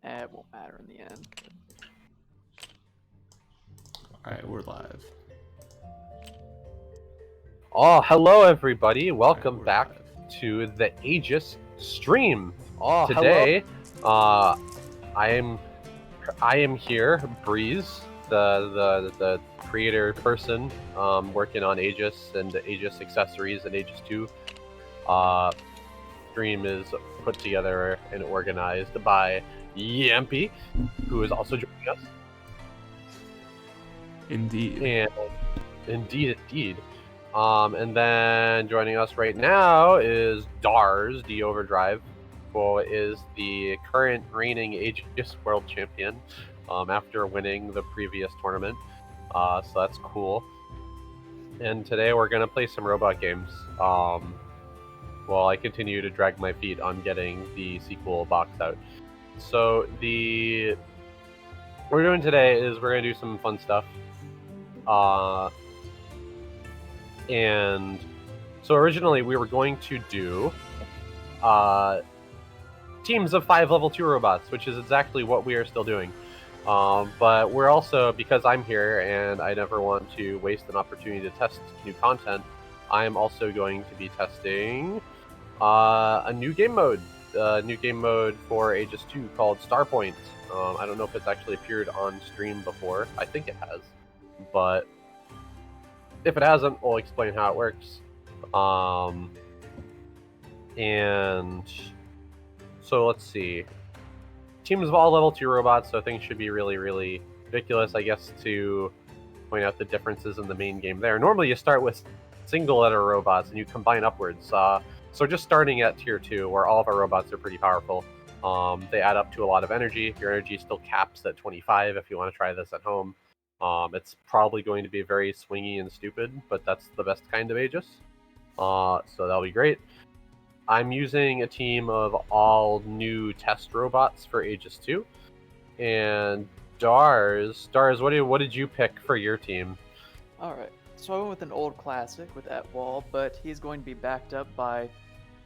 It won't matter in the end. Alright, we're live. Oh, hello everybody. Welcome we're back live. to the AEGIS stream. Oh, Today, I am here, Breeze, the creator person, working on AEGIS and AEGIS accessories and AEGIS². Stream is put together and organized by Yampy, who is also joining us. Indeed. And indeed. And then joining us right now is Dars, the Overdrive, who is the current reigning AEGIS World Champion after winning the previous tournament. So that's cool. And today we're going to play some robot games while I continue to drag my feet on getting the sequel box out. So what we're doing today is we're going to do some fun stuff. And so originally we were going to do teams of 5 level 2 robots, which is exactly what we are still doing. But we're also, because I'm here and I never want to waste an opportunity to test new content, I am also going to be testing a new game mode. For AEGIS² called Starpoint. I don't know if it's actually appeared on stream before. I think it has. But if it hasn't, we'll explain how it works. And so let's see. Teams of all level 2 robots, so things should be really, really ridiculous, I guess, to point out the differences in the main game there. Normally you start with single letter robots and you combine upwards. So just starting at tier 2, where all of our robots are pretty powerful. They add up to a lot of energy. Your energy still caps at 25 if you want to try this at home. It's probably going to be very swingy and stupid, but that's the best kind of AEGIS. So that'll be great. I'm using a team of all new test robots for AEGIS². And Dars, what did you pick for your team? Alright, so I went with an old classic with Etwall, but he's going to be backed up by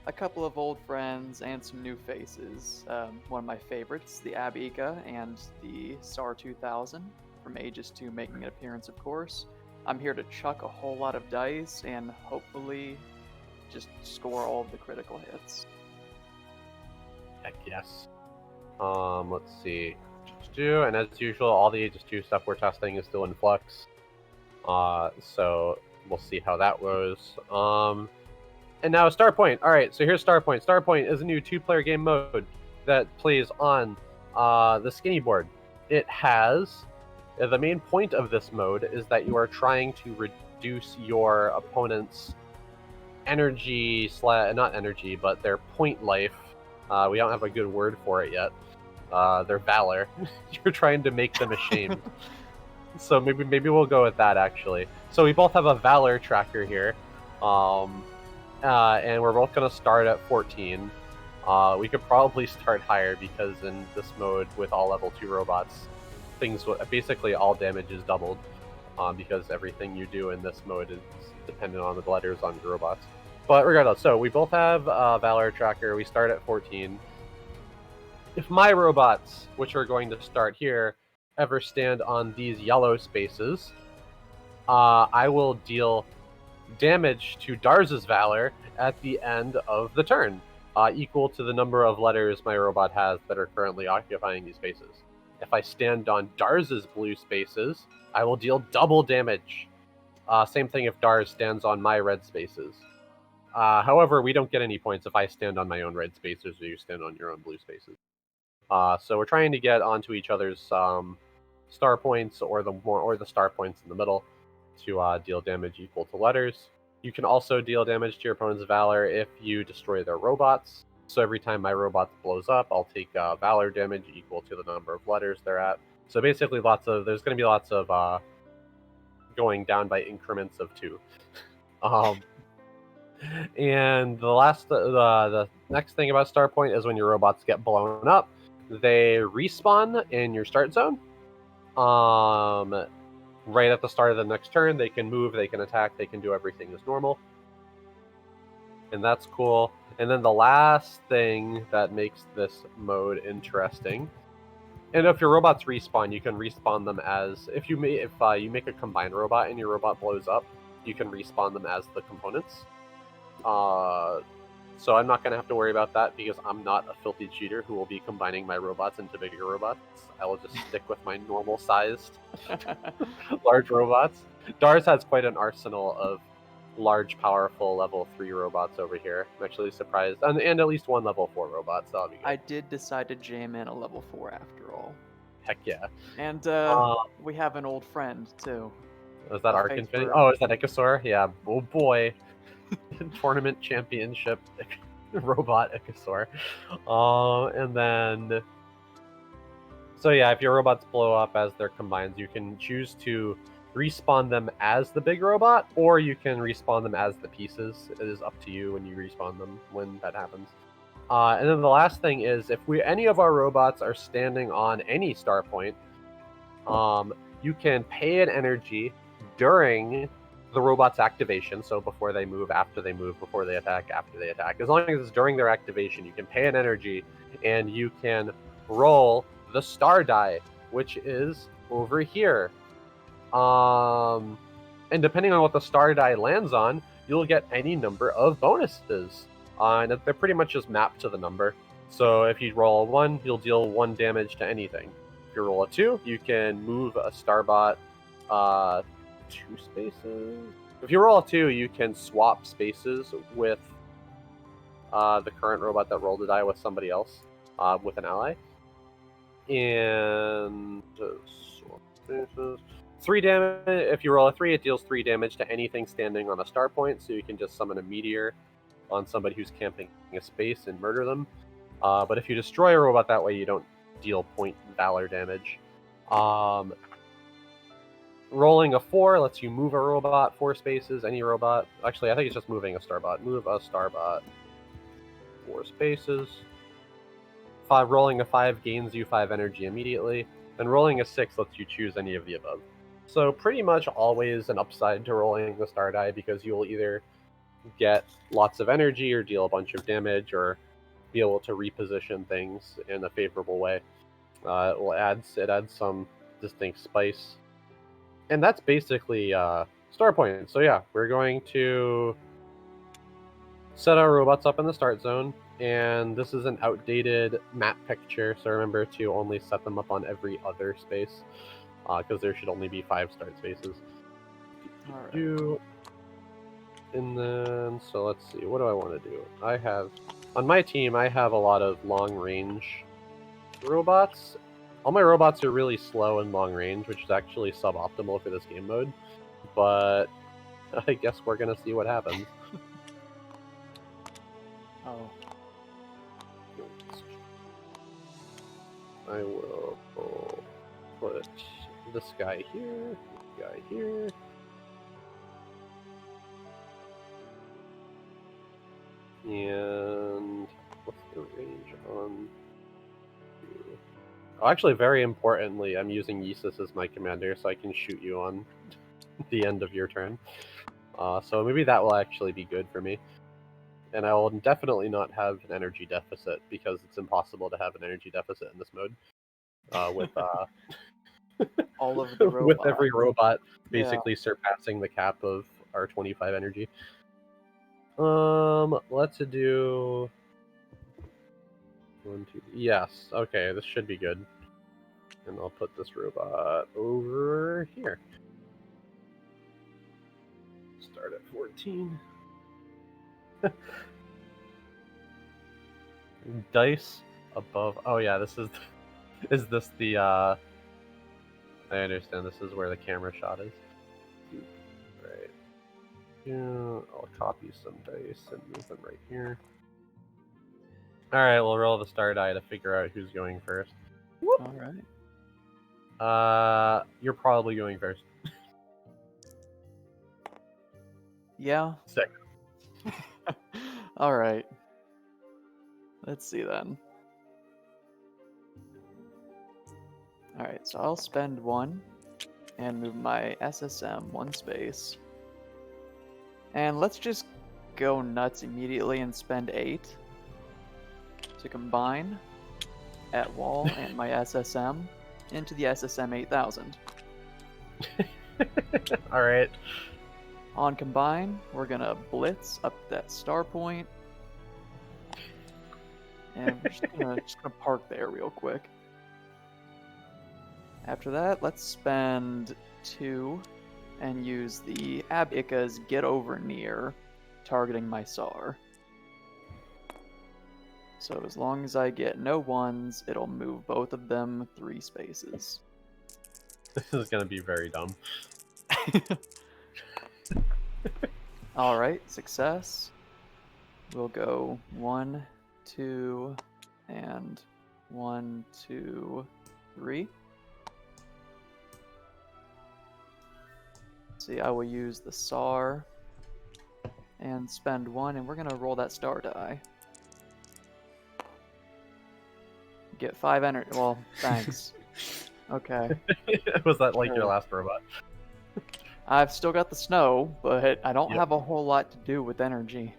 a couple of old friends and some new faces. One of my favorites, the AEGIS and the SAR 2000 from AEGIS² making an appearance, of course. I'm here to chuck a whole lot of dice and hopefully just score all of the critical hits. Heck yes. Let's see. And as usual, all the AEGIS² stuff we're testing is still in flux. So we'll see how that goes. And now Starpoint. Alright, so here's Starpoint. Starpoint is a new 2-player game mode that plays on the skinny board. It has... The main point of this mode is that you are trying to reduce your opponent's energy, not energy, but their point life. We don't have a good word for it yet. Their valor. You're trying to make them ashamed. So maybe we'll go with that, actually. So we both have a valor tracker here. And we're both going to start at 14. We could probably start higher because in this mode with all level 2 robots, basically all damage is doubled because everything you do in this mode is dependent on the letters on your robots. But regardless, so we both have Valor Tracker. We start at 14. If my robots, which are going to start here, ever stand on these yellow spaces, I will deal damage to Dars's Valor at the end of the turn, equal to the number of letters my robot has that are currently occupying these spaces. If I stand on Dars's blue spaces, I will deal double damage. Same thing if Dars stands on my red spaces. However, we don't get any points if I stand on my own red spaces or you stand on your own blue spaces. So we're trying to get onto each other's star points or the star points in the middle to deal damage equal to letters. You can also deal damage to your opponent's Valor if you destroy their robots. So every time my robot blows up, I'll take Valor damage equal to the number of letters they're at. So basically there's going to be lots of going down by increments of 2. And the next thing about Starpoint is when your robots get blown up, they respawn in your start zone. Right at the start of the next turn, they can move, they can attack, they can do everything as normal. And that's cool. And then the last thing that makes this mode interesting And if your robots respawn, you can respawn them as if you make a combined robot and your robot blows up, you can respawn them as the components. So I'm not gonna have to worry about that because I'm not a filthy cheater who will be combining my robots into bigger robots. I will just stick with my normal sized large robots. Dars has quite an arsenal of large, powerful level 3 robots over here. I'm actually surprised, and at least one level 4 robot, so that'll be good. I did decide to jam in a level 4 after all. Heck yeah. And we have an old friend too. Is that A Arc face Infinity? for- Oh, is that AEGIS²? Yeah. Oh boy. Tournament championship robot AEGIS². And then. So yeah, if your robots blow up as their combines, you can choose to respawn them as the big robot, or you can respawn them as the pieces. It is up to you when you respawn them when that happens. And then the last thing is, if any of our robots are standing on any star point, you can pay an energy during the robot's activation. So before they move, after they move, before they attack, after they attack. As long as it's during their activation, you can pay an energy, and you can roll the star die, which is over here. And depending on what the star die lands on, you'll get any number of bonuses. And they're pretty much just mapped to the number. So if you roll a 1, you'll deal 1 damage to anything. If you roll a 2, you can move a Starbot 2 spaces. If you roll a 2, you can swap spaces with the current robot that rolled a die with somebody else, with an ally. And swap spaces. 3 damage. If you roll a 3, it deals 3 damage to anything standing on a star point, so you can just summon a meteor on somebody who's camping a space and murder them. But if you destroy a robot that way, you don't deal point valor damage. Rolling a 4 lets you move a robot 4 spaces, any robot. Actually, I think it's just moving a Starbot. Move a Starbot 4 spaces. Rolling a 5 gains you 5 energy immediately. And rolling a 6 lets you choose any of the above. So pretty much always an upside to rolling the star die, because you'll either get lots of energy or deal a bunch of damage or be able to reposition things in a favorable way. It adds some distinct spice. And that's basically star points. So yeah, we're going to set our robots up in the start zone, and this is an outdated map picture, so remember to only set them up on every other space, because there should only be 5 start spaces. Alright. And then, so let's see, what do I want to do? On my team, I have a lot of long-range robots. All my robots are really slow and long-range, which is actually suboptimal for this game mode, but I guess we're going to see what happens. Oh. I will put this guy here, this guy here. And what's the range on you? Oh, actually, very importantly, I'm using AEGIS as my commander, so I can shoot you on the end of your turn. So maybe that will actually be good for me. And I will definitely not have an energy deficit, because it's impossible to have an energy deficit in this mode. With All of the robots. with every robot basically surpassing the cap of our 25 energy. Let's do 1, 2. Yes, okay, this should be good. And I'll put this robot over here. Start at 14. Dice above. Oh yeah, this is. Is this the? I understand. This is where the camera shot is. Right. Yeah, I'll copy some dice and move them right here. All right, we'll roll the star die to figure out who's going first. Alright. You're probably going first. Yeah. Sick. Alright. Let's see then. Alright, so I'll spend 1 and move my SSM 1 space. And let's just go nuts immediately and spend 8 to combine. at wall and my SSM into the SSM 8000. All right. On combine, we're gonna blitz up that star point, and we're just gonna park there real quick. After that, let's spend 2 and use the AEGIS Get Over Near, targeting my SAR. So as long as I get no 1s, it'll move both of them 3 spaces. This is gonna be very dumb. Alright, success. We'll go 1, 2, and 1, 2, 3. See, I will use the SAR and spend 1, and we're gonna roll that star die. Get 5 energy. Well, thanks. Okay. Was that like your Sure. last robot? I've still got the snow, but I don't have a whole lot to do with energy.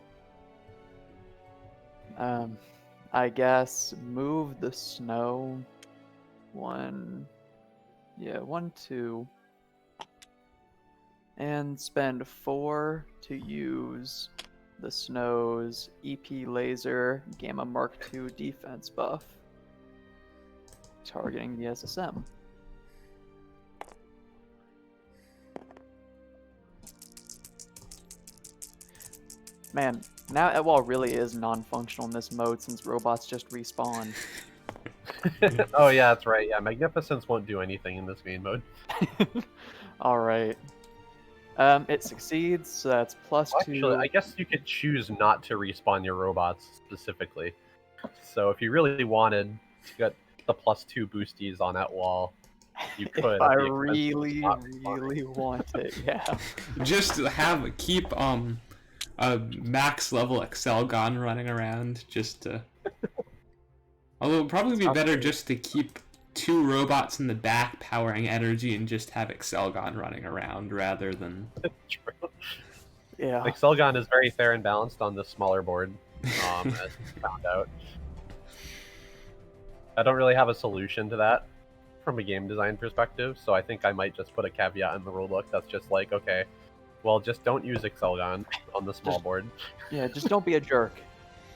I guess move the snow 1, 2, and spend 4 to use the snow's EP laser Gamma Mark II defense buff, targeting the SSM. Man, now Etwall really is non-functional in this mode since robots just respawn. Oh yeah, that's right. Yeah, Magnificence won't do anything in this main mode. Alright. It succeeds, so that's plus Well, 2. actually, I guess you could choose not to respawn your robots specifically. So if you really wanted to get the +2 boosties on that wall, you could. If at I the expense of really, not respawning. really want it, yeah. Just keep a max level Excelgon running around just to. Although it'd probably be better just to keep 2 robots in the back powering energy and just have Excelgon running around rather than. True. Yeah. Excelgon is very fair and balanced on this smaller board, as we found out. I don't really have a solution to that from a game design perspective, so I think I might just put a caveat in the rulebook that's just like, okay, well, just don't use Excelgon on the small board. Yeah, just don't be a jerk.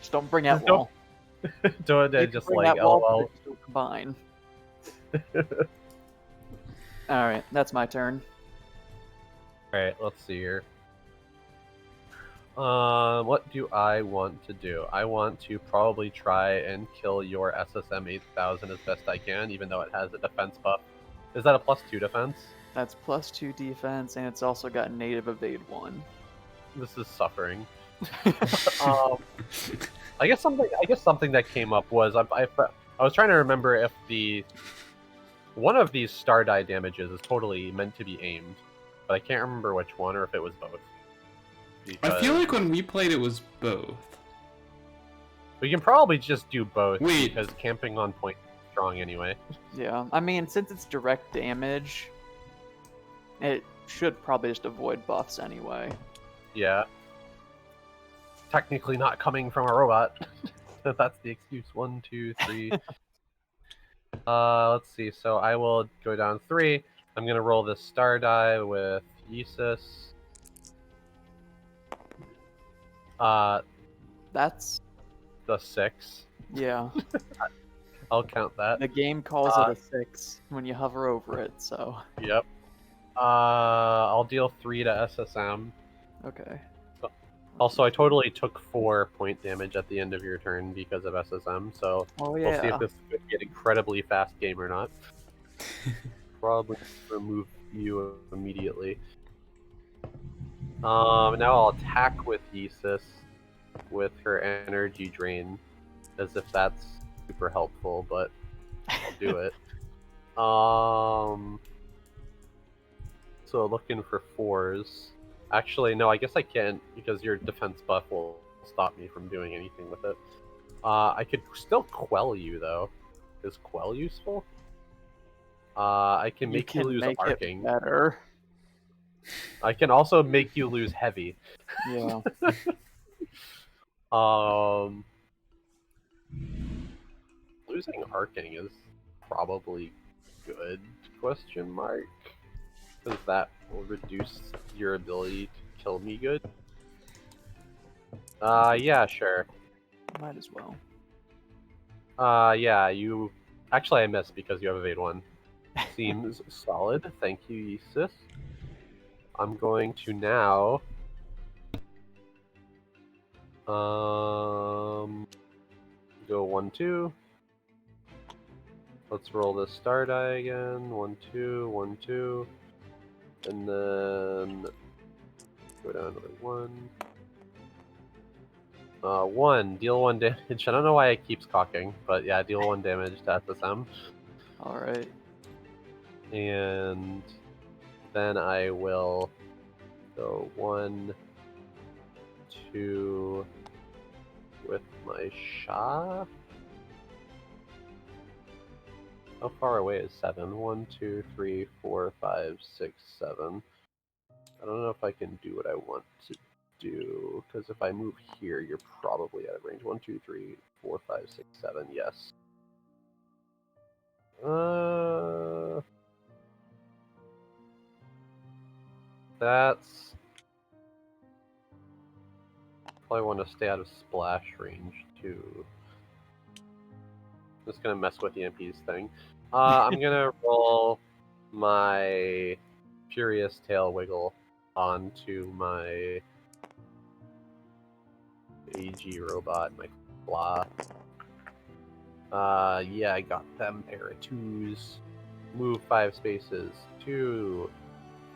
Just don't bring Just Etwall. Don't You can just bring like, Etwall, LOL. but still combine. Alright, that's my turn. Alright, let's see here. What do I want to do? I want to probably try and kill your SSM 8000 as best I can, even though it has a defense buff. Is that a +2 defense? That's plus 2 defense, and it's also got native evade 1. This is suffering. I guess something that came up was I was trying to remember if one of these star die damages is totally meant to be aimed, but I can't remember which one or if it was both. I feel like when we played it was both. We can probably just do both. Wait. Because camping on point is strong anyway. Yeah, I mean, since it's direct damage, it should probably just avoid buffs anyway. Yeah. Technically not coming from a robot. That's the excuse. 1, 2, 3. Let's see. So I will go down 3. I'm gonna roll this star die with AEGIS. That's, The 6. yeah. I'll count that. The game calls it a 6 when you hover over it, so. Yep. I'll deal 3 to SSM. Okay. Also, I totally took 4 point damage at the end of your turn because of SSM, so Oh, we'll see yeah. if this could be an incredibly fast game or not. Probably remove you immediately. Now I'll attack with AEGIS with her energy drain, as if that's super helpful, but I'll do it. So looking for 4s. Actually, no, I guess I can't, because your defense buff will stop me from doing anything with it. I could still quell you, though. Is quell useful? I can make you lose make arcing. it better. I can also make you lose heavy. losing arcing is probably good, question mark? Because that will reduce your ability to kill me good. Yeah, sure. Might as well. Yeah, you... Actually, I missed because you have evade 1. Seems solid. Thank you, Yeesis. I'm going to now... Go 1, 2. Let's roll the star die again. 1, 2, 1, 2. And then... Go down another 1. 1. Deal 1 damage. I don't know why it keeps cocking, but yeah, deal 1 damage to SSM. Alright. And then I will go 1, 2 with my Sha. How far away is 7? 1, 2, 3, 4, 5, 6, 7. I don't know if I can do what I want to do, because if I move here, you're probably out of range. 1, 2, 3, 4, 5, 6, 7. Yes. That's... Probably want to stay out of splash range, too. Just gonna mess with the MP's thing. I'm gonna roll my Furious Tail Wiggle onto my AG robot, my blah. Yeah, I got them pair of 2s. Move 5 spaces. 2,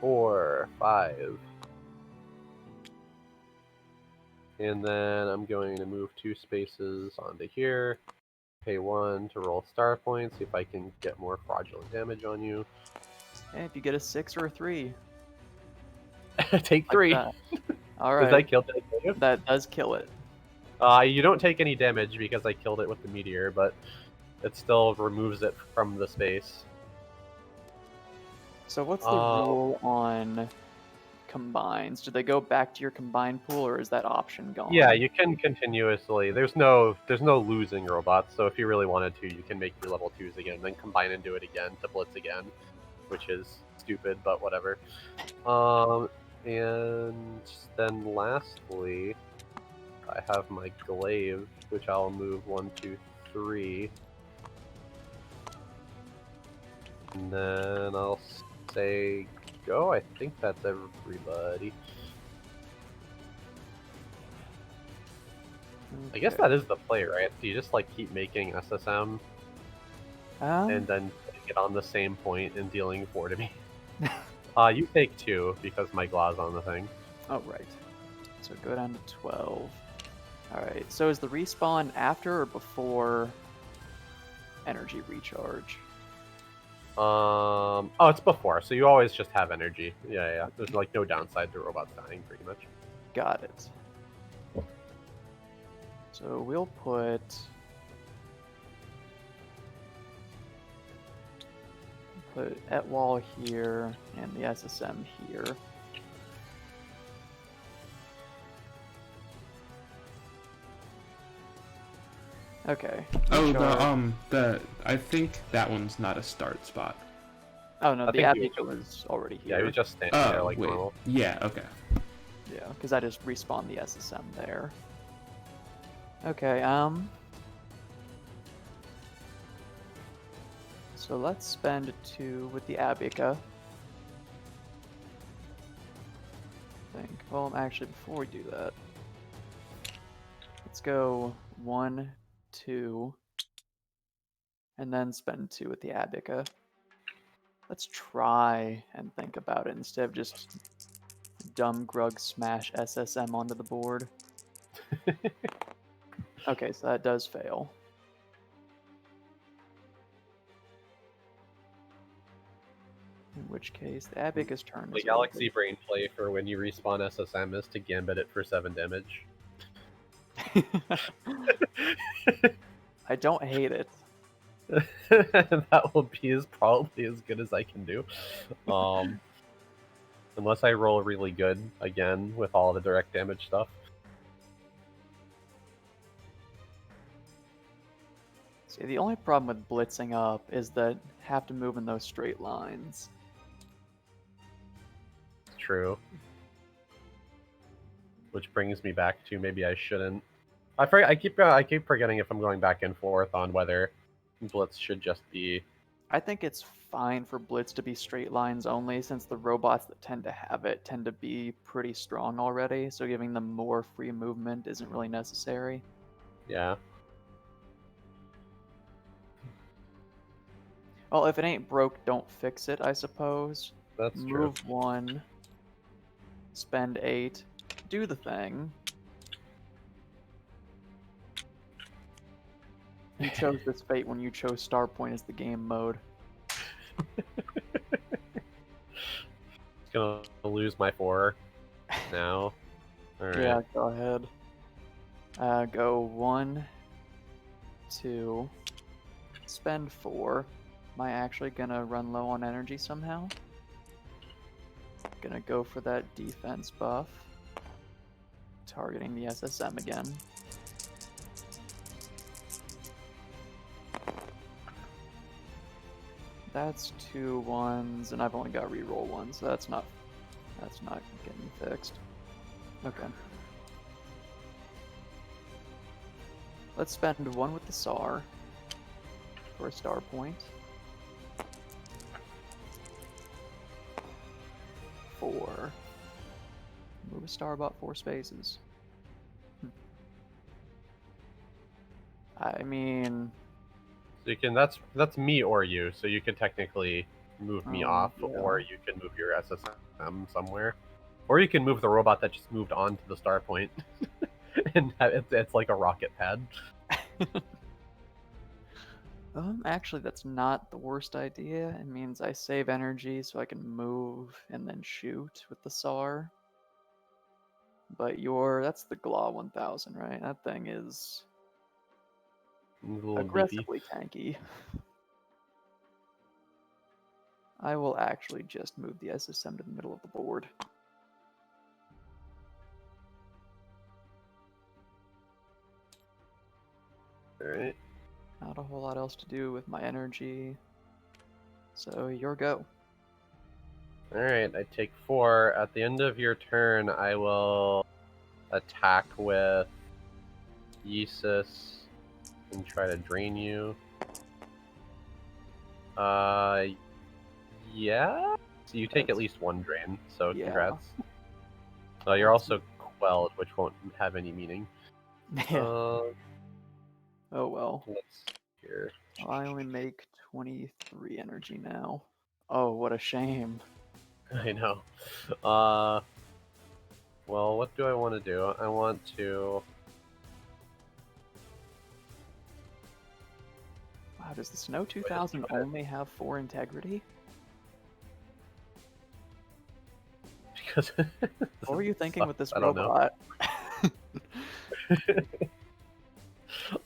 4, 5. And then I'm going to move 2 spaces onto here. Pay 1 to roll star points, see if I can get more fraudulent damage on you. Hey, if you get a 6 or a 3. Take Like 3. that. Alright. Does that kill you? That does kill it. You don't take any damage because I killed it with the meteor, but it still removes it from the space. So what's the rule on combines? Do they go back to your combined pool, or is that option gone? Yeah, you can continuously. There's no losing robots, so if you really wanted to, you can make your level 2s again, then combine and do it again to blitz again, which is stupid, but whatever. And then lastly, I have my glaive, which I'll move 1, 2, 3. And then I'll say go. I think that's everybody. I guess that is the play, right? So you just like keep making SSM and then putting it on the same point and dealing 4 to me. You take 2 because my glaw's on the thing. Oh, right. So go down to 12. Alright, so is the respawn after or before energy recharge? Oh, it's before, so you always just have energy. Yeah. There's like no downside to robots dying, pretty much. Got it. So we'll put et wall here and the SSM here. Okay. Oh, I think that one's not a start spot. Oh no, I the think he Abigail was already here. Yeah, he was just standing there like wait. normal. Yeah, okay. Yeah, because I just respawned the SSM there. Okay, so let's spend 2 with the Abica. I think. Well, actually, before we do that, let's go 1, 2, and then spend 2 with the Abica. Let's try and think about it instead of just dumb grug smash SSM onto the board. Okay, so that does fail. In which case, the Abica's turn The is Galaxy Brain play for when you respawn SSM is to gambit it for 7 damage. I don't hate it. That will be probably as good as I can do. Unless I roll really good again with all the direct damage stuff. See, The only problem with blitzing up is that have to move in those straight lines. True. Which brings me back to maybe I shouldn't. I keep forgetting if I'm going back and forth on whether blitz should just be. I think it's fine for blitz to be straight lines only, since the robots that tend to have it tend to be pretty strong already, so giving them more free movement isn't really necessary. Yeah. Well, if it ain't broke, don't fix it, I suppose. That's Move true. 1, spend 8, do the thing. You chose this fate when you chose Star Point as the game mode. Gonna lose my 4 now. Alright. Yeah, go ahead. Go 1, 2, spend 4. Am I actually gonna run low on energy somehow? Gonna go for that defense buff. Targeting the SSM again. That's 2 1s, and I've only got reroll 1, so that's not getting fixed. Okay. Let's spend 1 with the SAR for a star point. 4. Move a star about 4 spaces. I mean, So you can. That's me or you. So you could technically move me off, yeah. or you can move your SSM somewhere, or you can move the robot that just moved on to the star point, and it's like a rocket pad. Actually, that's not the worst idea. It means I save energy so I can move and then shoot with the SAR. But that's the GLAW 1000, right? That thing is A little beefy. aggressively tanky. I will actually just move the SSM to the middle of the board. Alright. Not a whole lot else to do with my energy. So, your go. Alright, I take 4. At the end of your turn, I will attack with AEGIS and try to drain you. Yeah? So you take at least 1 drain, so Yeah. congrats. You're also quelled, which won't have any meaning. Yeah. Oh well. Let's see here. I only make 23 energy now. Oh, what a shame. I know. Well, what do I want to do? I want to... Wow, does the Snow 2000 only have 4 integrity? Because... What were you thinking with this I don't know. robot?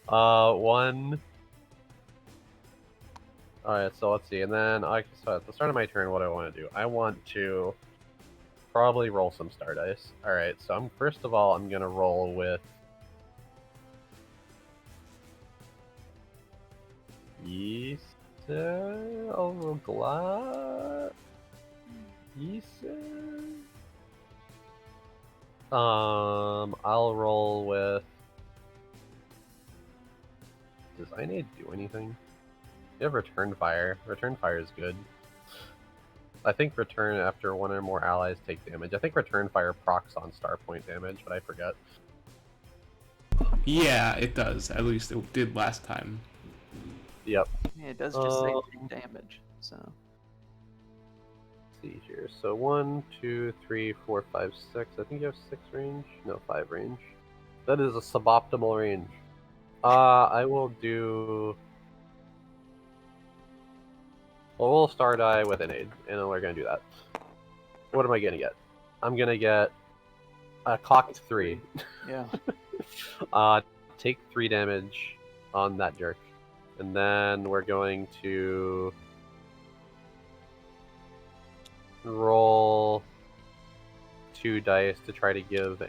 1... Alright, so let's see. And then, so at the start of my turn, what I want to do? I want to probably roll some star dice. Alright, so first of all, I'm going to roll with... AEGIS? I'll roll AEGIS? I'll roll with... Does Inade do anything? You have Return Fire. Return Fire is good. I think Return after 1 or more allies take damage. I think Return Fire procs on star point damage, but I forget. Yeah, it does. At least it did last time. Yep. Yeah, it does just say take damage, so... Let's see here. So 1, 2, 3, 4, 5, 6. I think you have 6 range? No, 5 range. That is a suboptimal range. I will do... Well, we'll star die with an aid, and then we're going to do that. What am I going to get? I'm going to get a cocked 3. Yeah. Take 3 damage on that jerk. And then we're going to roll 2 dice to try to give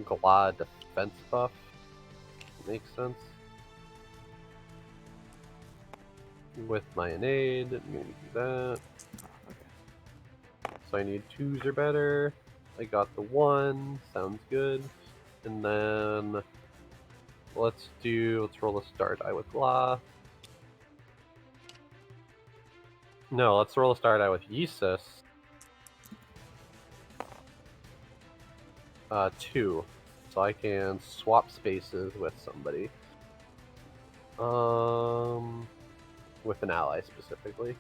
GLA defense buff. Makes sense. with my innate. I'm gonna do that. Okay. So I need 2s or better. I got the 1. Sounds good. And then let's roll a star die with Blah. No, let's roll a star die with Yeesus. 2. So I can swap spaces with somebody. With an ally specifically.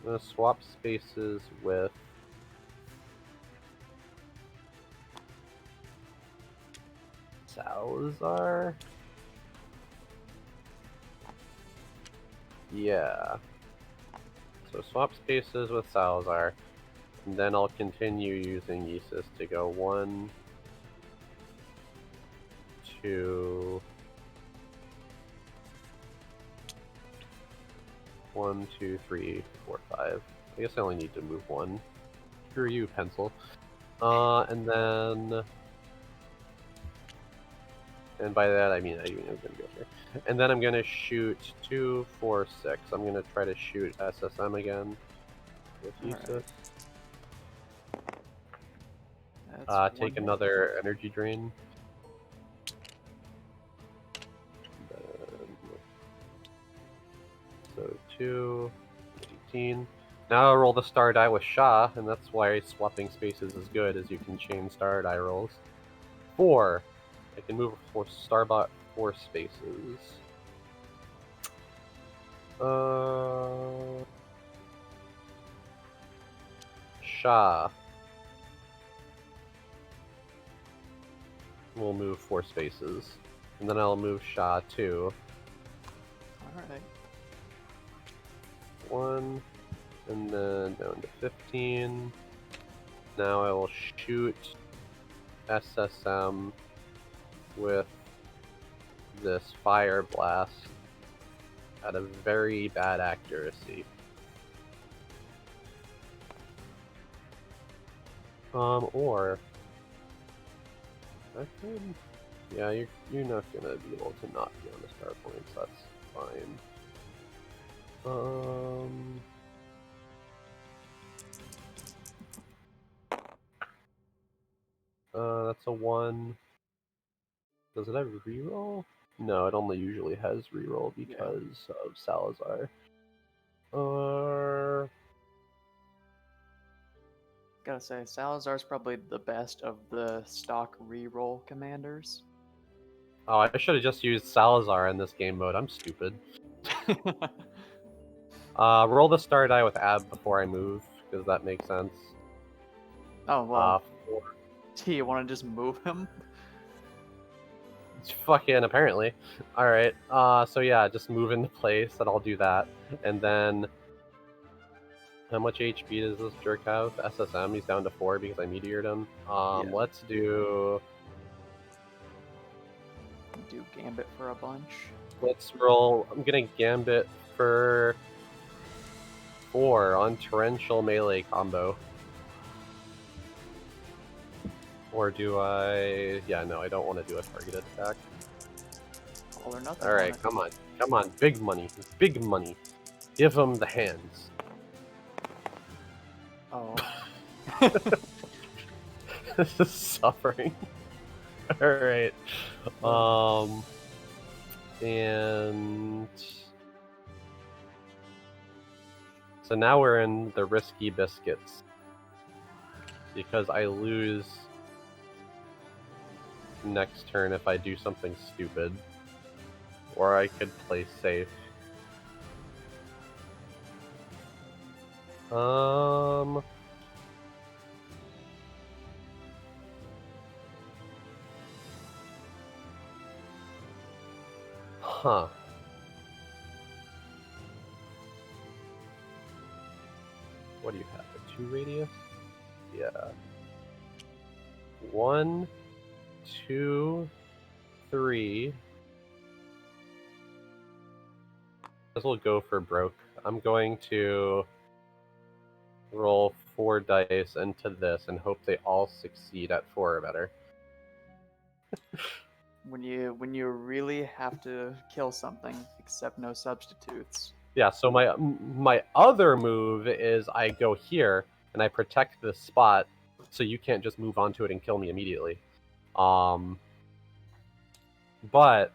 I'm gonna swap spaces with Salazar. Yeah. So swap spaces with Salazar, and then I'll continue using Yeesus to go 1, 2, 1, 2, 3, 4, 5. I guess I only need to move 1. Screw you, pencil. And then, and by that I mean I'm gonna go here. And then I'm gonna shoot 2, 4, 6. I'm gonna try to shoot SSM again with Yeesus. That's Take one another energy drain. So 2, 18. Now I'll roll the star die with Sha, and that's why swapping spaces is good, is you can chain star die rolls. 4. I can move for Starbot 4 spaces. Sha. We'll move 4 spaces. And then I'll move Sha 2. Alright. 1. And then down to 15. Now I will shoot SSM with this Fire Blast at a very bad accuracy. Or I could, yeah, you're not gonna be able to not be on the star points. That's fine. That's a 1. Does it have reroll? No, it only usually has reroll because of Salazar. Gotta say, Salazar's probably the best of the stock reroll commanders. Oh, I should have just used Salazar in this game mode. I'm stupid. Roll the star die with Ab before I move, because that makes sense. Oh, well. Do you want to just move him? Fucking apparently. Alright, so yeah, just move into place, and I'll do that. And then, how much HP does this jerk have? SSM, he's down to 4 because I meteored him. Let's do Gambit for a bunch. Let's roll. I'm gonna Gambit for 4 on Torrential Melee combo. Or do I... Yeah, no, I don't want to do a targeted attack. All or nothing. Alright, come on. Come on, big money. Big money. Give him the hands. Oh. This is suffering. Alright. And... So now we're in the risky biscuits. Because I lose next turn if I do something stupid. Or I could play safe. Huh. What do you have? A 2 radius? Yeah. 1, 2, 3. This will go for broke. I'm going to roll 4 dice into this and hope they all succeed at 4 or better. when you really have to kill something, accept no substitutes. Yeah, so my other move is I go here and I protect this spot, so you can't just move onto it and kill me immediately. But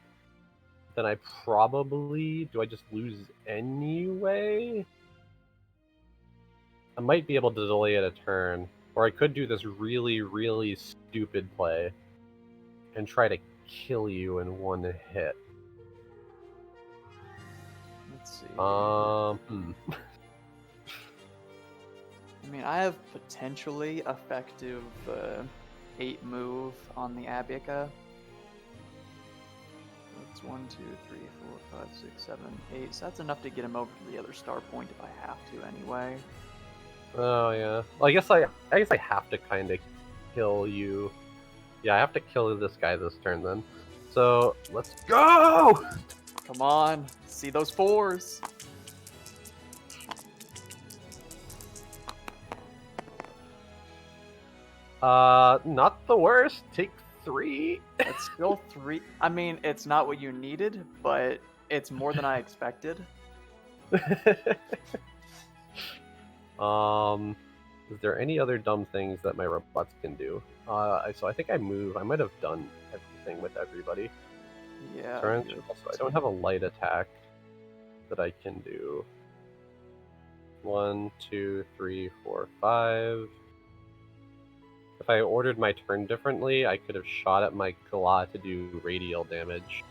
then I probably do I just lose anyway? I might be able to delay it a turn, or I could do this really, really stupid play and try to kill you in one hit. Let's see. Hmm. I mean, I have potentially effective 8 move on the Abika. That's 1, 2, 3, 4, 5, 6, 7, 8. So that's enough to get him over to the other star point if I have to anyway. Oh yeah. Well, I guess I have to kind of kill you. Yeah, I have to kill this guy this turn then. So let's go. Come on, see those 4s. Not the worst. Take 3. That's still 3. I mean, it's not what you needed, but it's more than I expected. Is there any other dumb things that my robots can do? So I think I move. I might have done everything with everybody. Yeah. Also, I don't have a light attack that I can do. 1, 2, 3, 4, 5. If I ordered my turn differently, I could have shot at my claw to do radial damage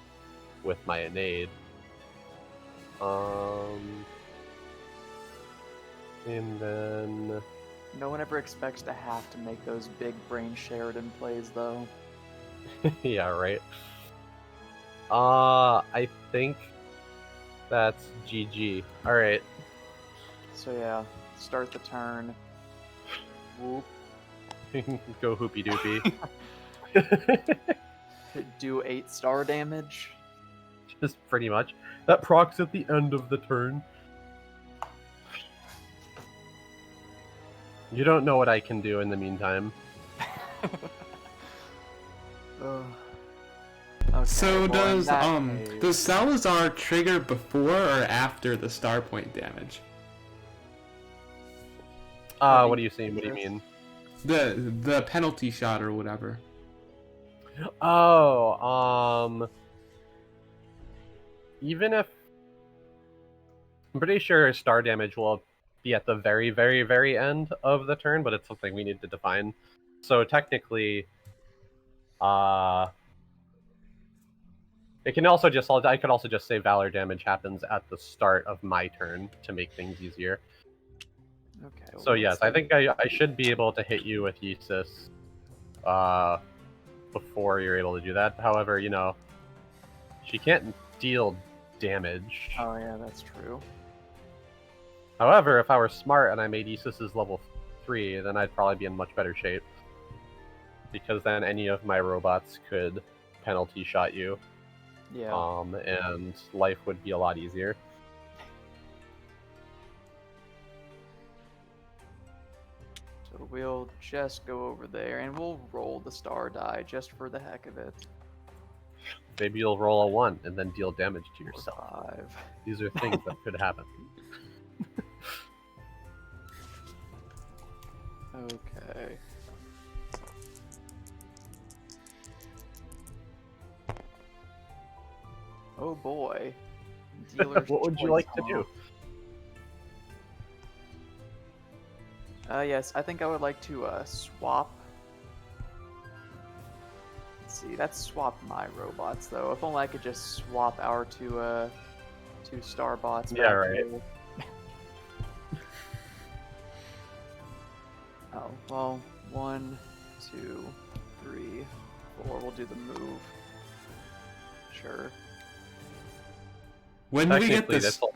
with my innate. And then No one ever expects to have to make those big brain Sheridan plays, though. yeah, right. I think that's GG. All right. So yeah, start the turn. Whoop. Go hoopy doopy. Do 8 star damage. Just pretty much. That procs at the end of the turn. You don't know what I can do in the meantime. Okay, So well, in that does case- Salazar trigger before or after the star point damage? What do you see? What do you mean? The penalty shot or whatever. Oh, even if I'm pretty sure star damage will be at the very, very, very end of the turn, but it's something we need to define. So technically, it can also just I could also just say Valor damage happens at the start of my turn to make things easier. Okay. So yes, I think I should be able to hit you with Aegis before you're able to do that. However, you know, she can't deal damage. Oh yeah, that's true. However, if I were smart and I made Aegis' level 3, then I'd probably be in much better shape. Because then any of my robots could penalty shot you. Yeah. And life would be a lot easier. So we'll just go over there and we'll roll the star die just for the heck of it. Maybe you'll roll a 1 and then deal damage to Or yourself. 5. These are things that could happen. Okay. Oh boy. Dealer's What would you choice, like to do? Yes, I think I would like to swap. Let's see, that's swap my robots though. If only I could just swap our two star bots. Yeah, back right. here. Oh, well, 1, 2, 3, 4. We'll do the move. Sure. When do we get Technically, this? that's all-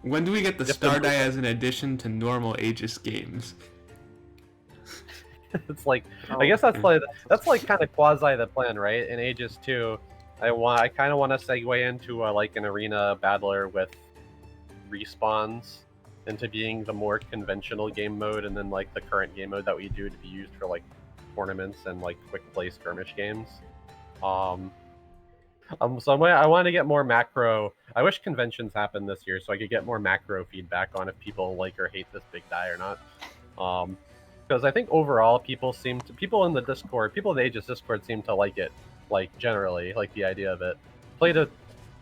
When do we get the You have to star move die it. as an addition to normal Aegis games? It's like Oh, I guess that's like kind of quasi the plan, right? In Aegis 2, I kind of want to segue into like an arena battler with respawns into being the more conventional game mode, and then like the current game mode that we do to be used for like tournaments and like quick play skirmish games. So I want to get more macro. I wish conventions happened this year so I could get more macro feedback on if people like or hate this big die or not. Because I think overall people in the Discord, people in the Aegis Discord seem to like it, like generally, like the idea of it. Played a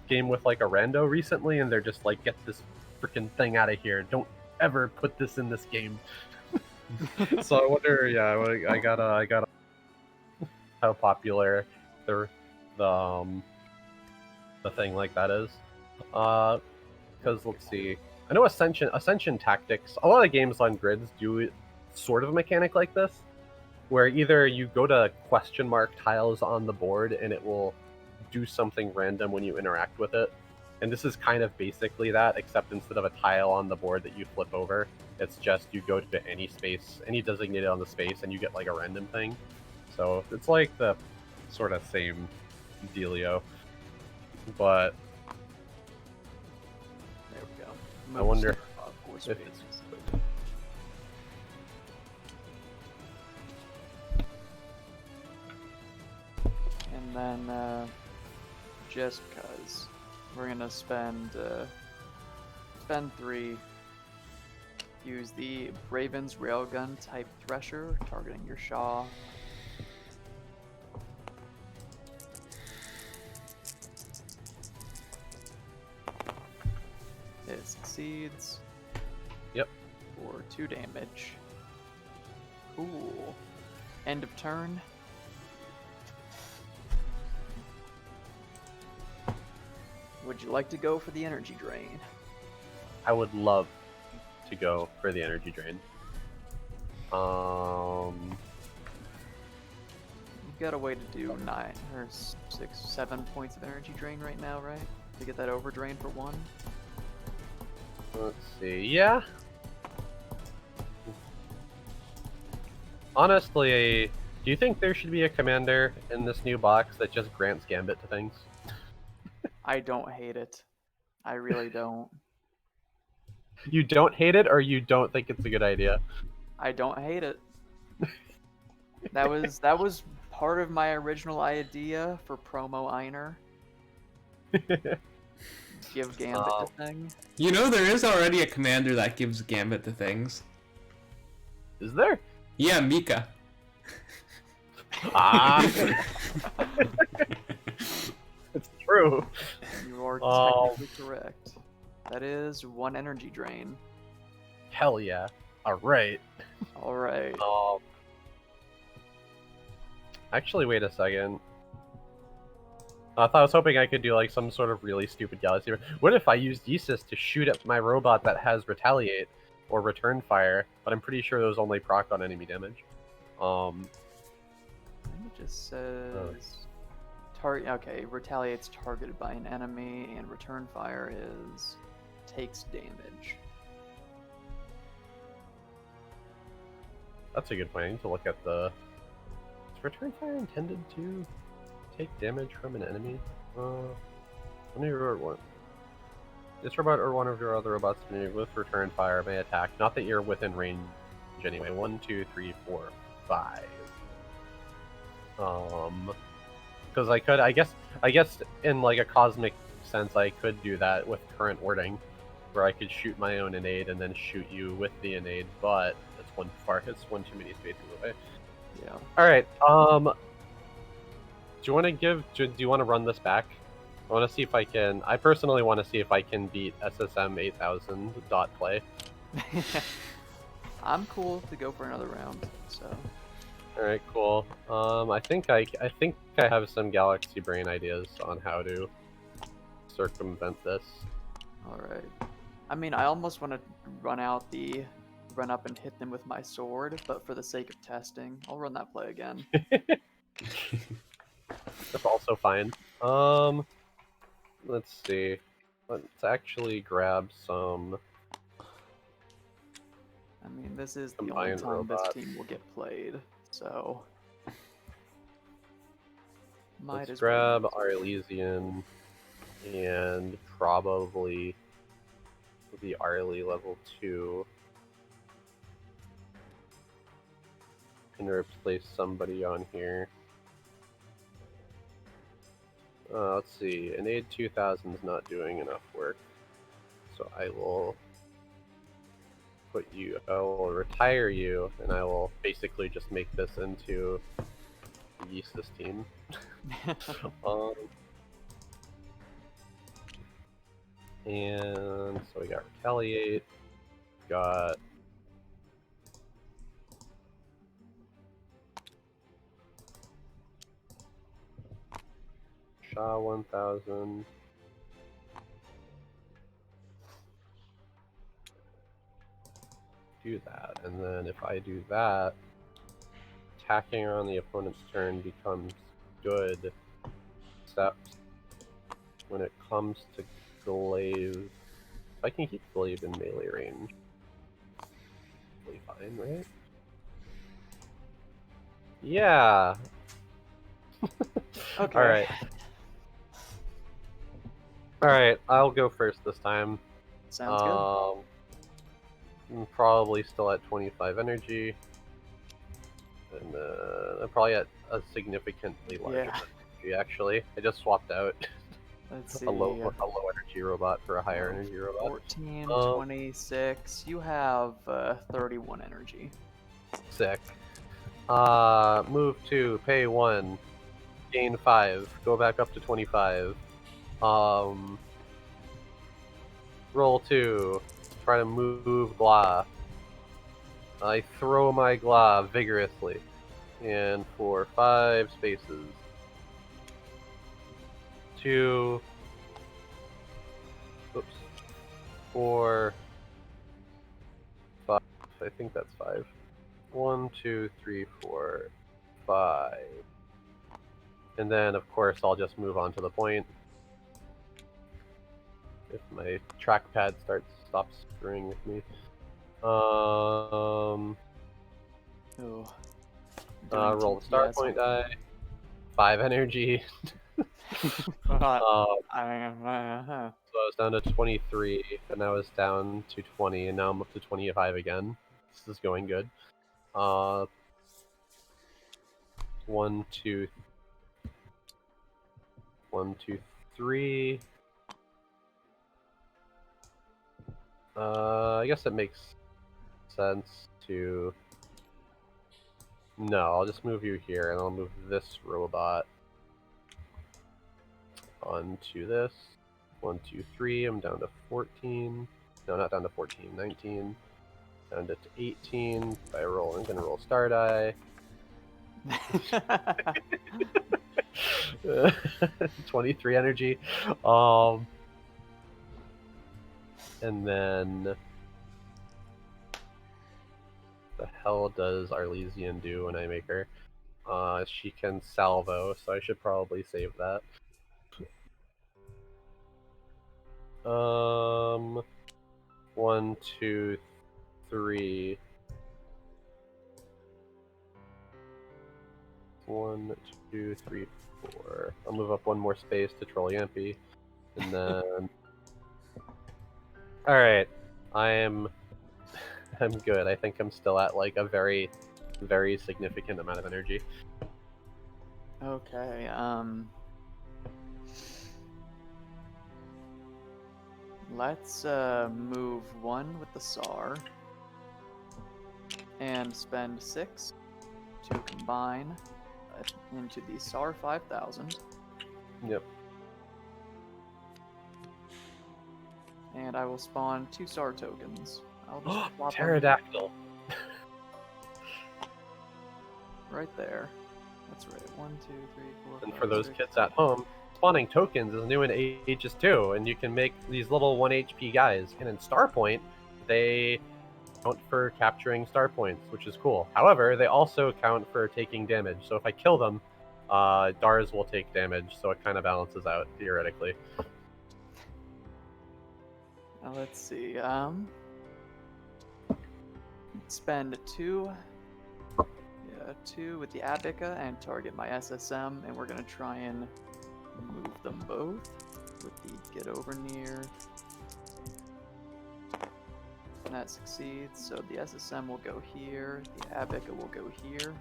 game with like a rando recently, and they're just like, get this freaking thing out of here! Don't ever put this in this game. So I wonder, yeah, I gotta how popular the the thing like that is. Because let's see, I know Ascension Tactics. A lot of games on grids do sort of a mechanic like this, where either you go to question mark tiles on the board and it will do something random when you interact with it. And this is kind of basically that, except instead of a tile on the board that you flip over, it's just you go to any space, any designated on the space, and you get like a random thing. So it's like the sort of same dealio. But There we go. I wonder Force if- spaces. And then, just cause, we're gonna spend 3. Use the Raven's Railgun type Thresher, targeting your Shaw. It succeeds. Yep. For 2 damage. Cool. End of turn. Would you like to go for the energy drain? I would love to go for the energy drain. You've got a way to do 9 or 6, 7 points of energy drain right now, right? To get that over drain for 1. Let's see. Yeah. Honestly, do you think there should be a commander in this new box that just grants Gambit to things? I don't hate it. I really don't. You don't hate it, or you don't think it's a good idea? I don't hate it. That was part of my original idea for promo Einer. Give Gambit the thing. You know, there is already a commander that gives Gambit to things. Is there? Yeah, Mika. Ah, it's true. You are technically correct. That is 1 energy drain. Hell yeah! All right. All right. Actually, wait a second. I was hoping I could do like some sort of really stupid galaxy. What if I used AEGIS to shoot at my robot that has retaliate or return fire? But I'm pretty sure those only proc on enemy damage. I think it just says okay, retaliates targeted by an enemy, and return fire is takes damage. That's a good point. I need to look at the. Is return fire intended to take damage from an enemy? When you one. This robot or one of your other robots with return fire may attack. Not that you're within range anyway. 1, 2, 3, 4, 5. Because I guess in like a cosmic sense, I could do that with current wording, where I could shoot my own innate and then shoot you with the innate, but it's one too many spaces away. Yeah. All right. Do you want to run this back? I want to see if I can. I personally want to see if I can beat SSM 8000 dot play. I'm cool to go for another round. So. All right, cool. I think I have some Galaxy Brain ideas on how to circumvent this. All right. I mean, I almost want to run up and hit them with my sword, but for the sake of testing, I'll run that play again. That's also fine. Let's see. Let's actually grab some. I mean, this is the only Combined time robots. this team will get played, so. Let's grab Arlesian and probably the Arlie level 2 and replace somebody on here. Let's see. An aid 2000 is not doing enough work, so I will I will retire you, and I will basically just make this into the Aegis team. And so we got retaliate, got Sha 1000. Do that, and then if I do that, attacking on the opponent's turn becomes good, except when it comes to glaive, I can keep glaive in melee range. Totally fine, right? Yeah. Okay. Alright. Alright, I'll go first this time. Sounds good. I'm probably still at 25 energy. And I'm probably at a significantly larger energy, actually. I just swapped out Let's see. a low energy robot for a higher energy robot. 14, 26. You have 31 energy. Sick. Move 2, pay 1, gain 5, go back up to 25. Roll 2, try to move Glah. I throw my Glah vigorously, and for 5 spaces. 2, oops, 4, 5, I think that's 5. 1, 2, 3, 4, 5. And then, of course, I'll just move on to the point. If my trackpad stops screwing with me. Oh. Roll the star point die. 5 energy. So I was down to 23, and I was down to 20, and now I'm up to 25 again. This is going good. 1, 2, 3. I guess it makes sense to... No, I'll just move you here, and I'll move this robot onto this. 1, 2, 3. I'm down to 14. No, not down to 14. 19. Down to 18. I'm gonna roll star die. 23 energy. And then the hell does Arlesian do when I make her? She can salvo, so I should probably save that. 1, 2, 3. 1, 2, 3, 4. I'll move up one more space to troll Yampy, and then. All right, I'm good. I think I'm still at like a very, very significant amount of energy. Okay. Let's move 1 with the SAR and spend 6 to combine into the SAR 5000. Yep. And I will spawn 2 SAR tokens. I'll just flop them Pterodactyl. right there. That's right. 1, 2, 3, 4. And 5, for those 6. kids at home, spawning tokens is new in AEGIS², and you can make these little 1 HP guys. And in Starpoint, they count for capturing star points, which is cool. However, they also count for taking damage. So if I kill them, DARs will take damage, so it kind of balances out, theoretically. Now let's see. Spend 2 with the Abica and target my SSM, and we're gonna try and move them both with the get over near. And that succeeds, so the SSM will go here, the Abica will go here.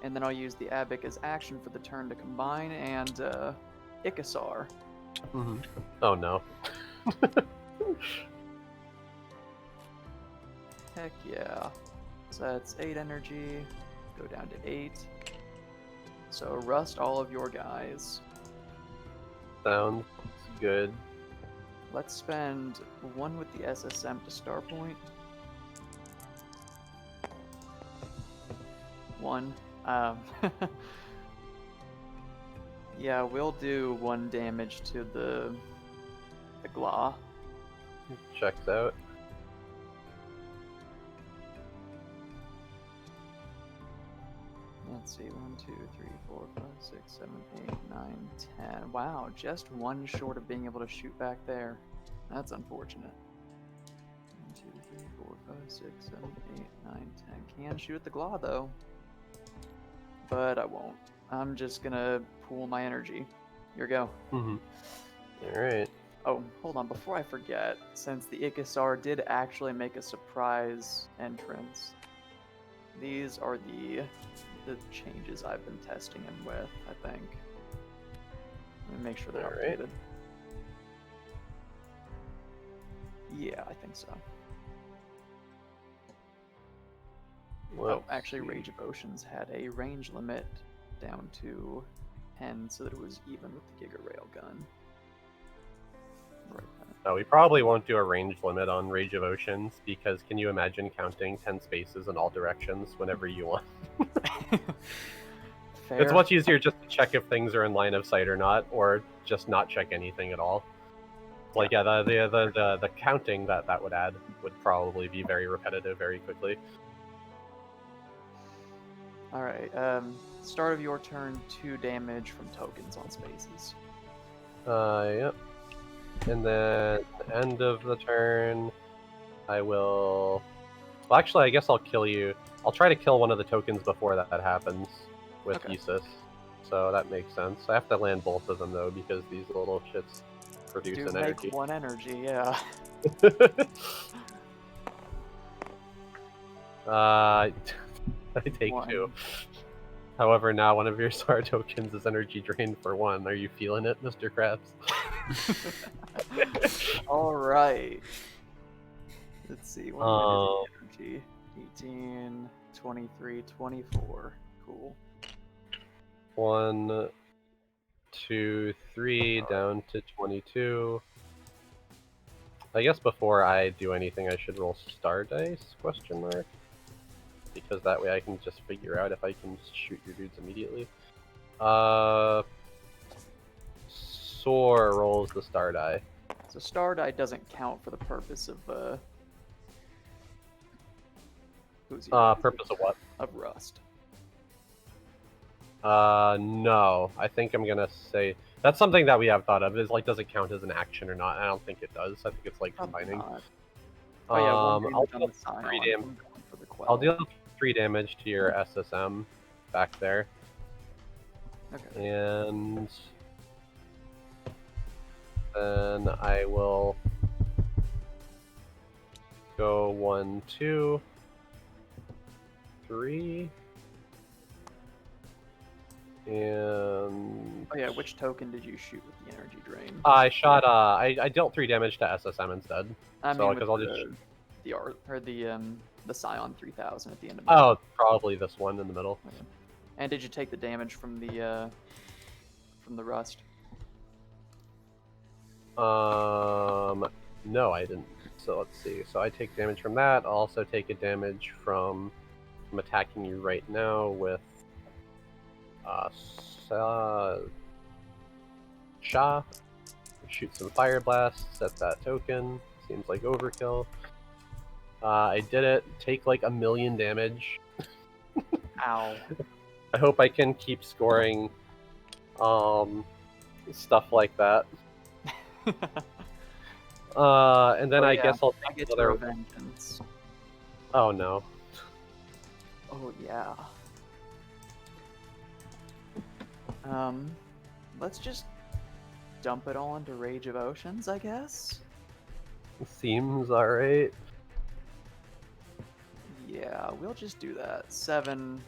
And then I'll use the Abica's action for the turn to combine and AEGIS². Oh no. Heck yeah. So that's 8 energy. Go down to 8. So rust all of your guys. Sounds good. Let's spend 1 with the SSM to star point. 1. Yeah, we'll do 1 damage to the Gla. Checks out. Let's see, 1, 2, 3, 4, 5, 6, 7, 8, 9, 10. Wow, just 1 short of being able to shoot back there. That's unfortunate. 1, 2, 3, 4, 5, 6, 7, 8, 9, 10. Can shoot at the Gla though. But I won't. I'm just gonna pool my energy. Here we go. Alright. Oh, hold on, before I forget, since the AEGIS² did actually make a surprise entrance, these are the changes I've been testing him with, I think. Let me make sure they're Alright. updated. Yeah, I think so. Oh, actually, Rage of Oceans had a range limit down to 10 so that it was even with the Giga Railgun. Right then. No, we probably won't do a range limit on Rage of Oceans, because can you imagine counting 10 spaces in all directions whenever you want? Fair. It's much easier just to check if things are in line of sight or not, or just not check anything at all. Like, yeah, the counting that would add would probably be very repetitive very quickly. Alright, start of your turn, 2 damage from tokens on spaces. Yep. And then end of the turn, I will... Well, actually, I guess I'll kill you. I'll try to kill one of the tokens before that happens with Okay. AEGIS. So that makes sense. I have to land both of them, though, because these little shits produce Do an make energy. 1 energy, yeah. I take 1. 2. However, now one of your star tokens is energy drained for 1. Are you feeling it, Mr. Krabs? Alright. Let's see, what is energy? 18, 23, 24. Cool. 1, 2, 3, down to 22. I guess before I do anything, I should roll star dice, question mark? Because that way I can just figure out if I can shoot your dudes immediately. Soar rolls the star die. So star die doesn't count for the purpose of Purpose of what? of rust. No. I think I'm gonna say that's something that we have thought of. Is like, does it count as an action or not? I don't think it does. I think it's like combining. Not. Oh yeah, 1 damage on the side. 3 damage. For the quell. I'll deal 3 damage to your SSM back there, Okay. and then I will go 1, 2, 3, and Oh yeah, which token did you shoot with the energy drain? I shot. I dealt 3 damage to SSM instead. I so mean, because with I'll just. the art or the Scion 3000 at the end of Oh, probably this one in the middle. Okay. And did you take the damage from the rust? No, I didn't. So let's see. So I take damage from that. I'll also take a damage from attacking you right now with Sha. Shoot some fire blasts at that token. Seems like overkill. I did it. Take like 1,000,000 damage. Ow. I hope I can keep scoring stuff like that. And then Oh, I yeah. guess I'll I take get another. to vengeance. Oh no. Oh yeah. Let's just dump it all into Rage of Oceans, I guess. Seems alright. Yeah, we'll just do that. 7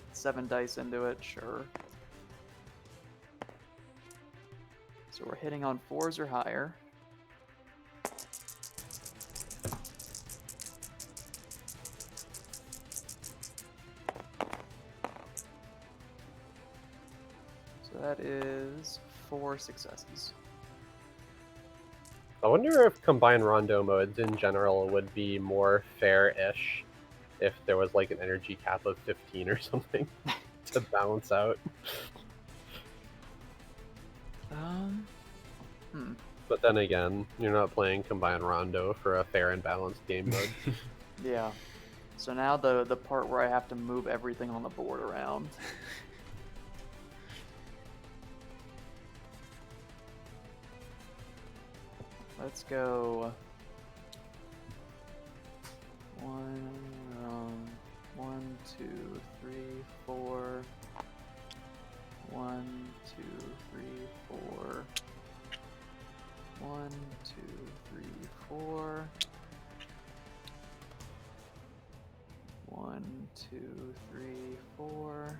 dice into it, sure. So we're hitting on 4s or higher. So that is 4 successes. I wonder if combined rondo modes in general would be more fair-ish if there was like an energy cap of 15 or something to balance out. But then again, you're not playing combined rondo for a fair and balanced game mode. Yeah. So now the part where I have to move everything on the board around. Let's go. 1, 2, 3, 4. 1, 2, 3, 4. 1, 2, 3, 4. 1, 2, 3, 4.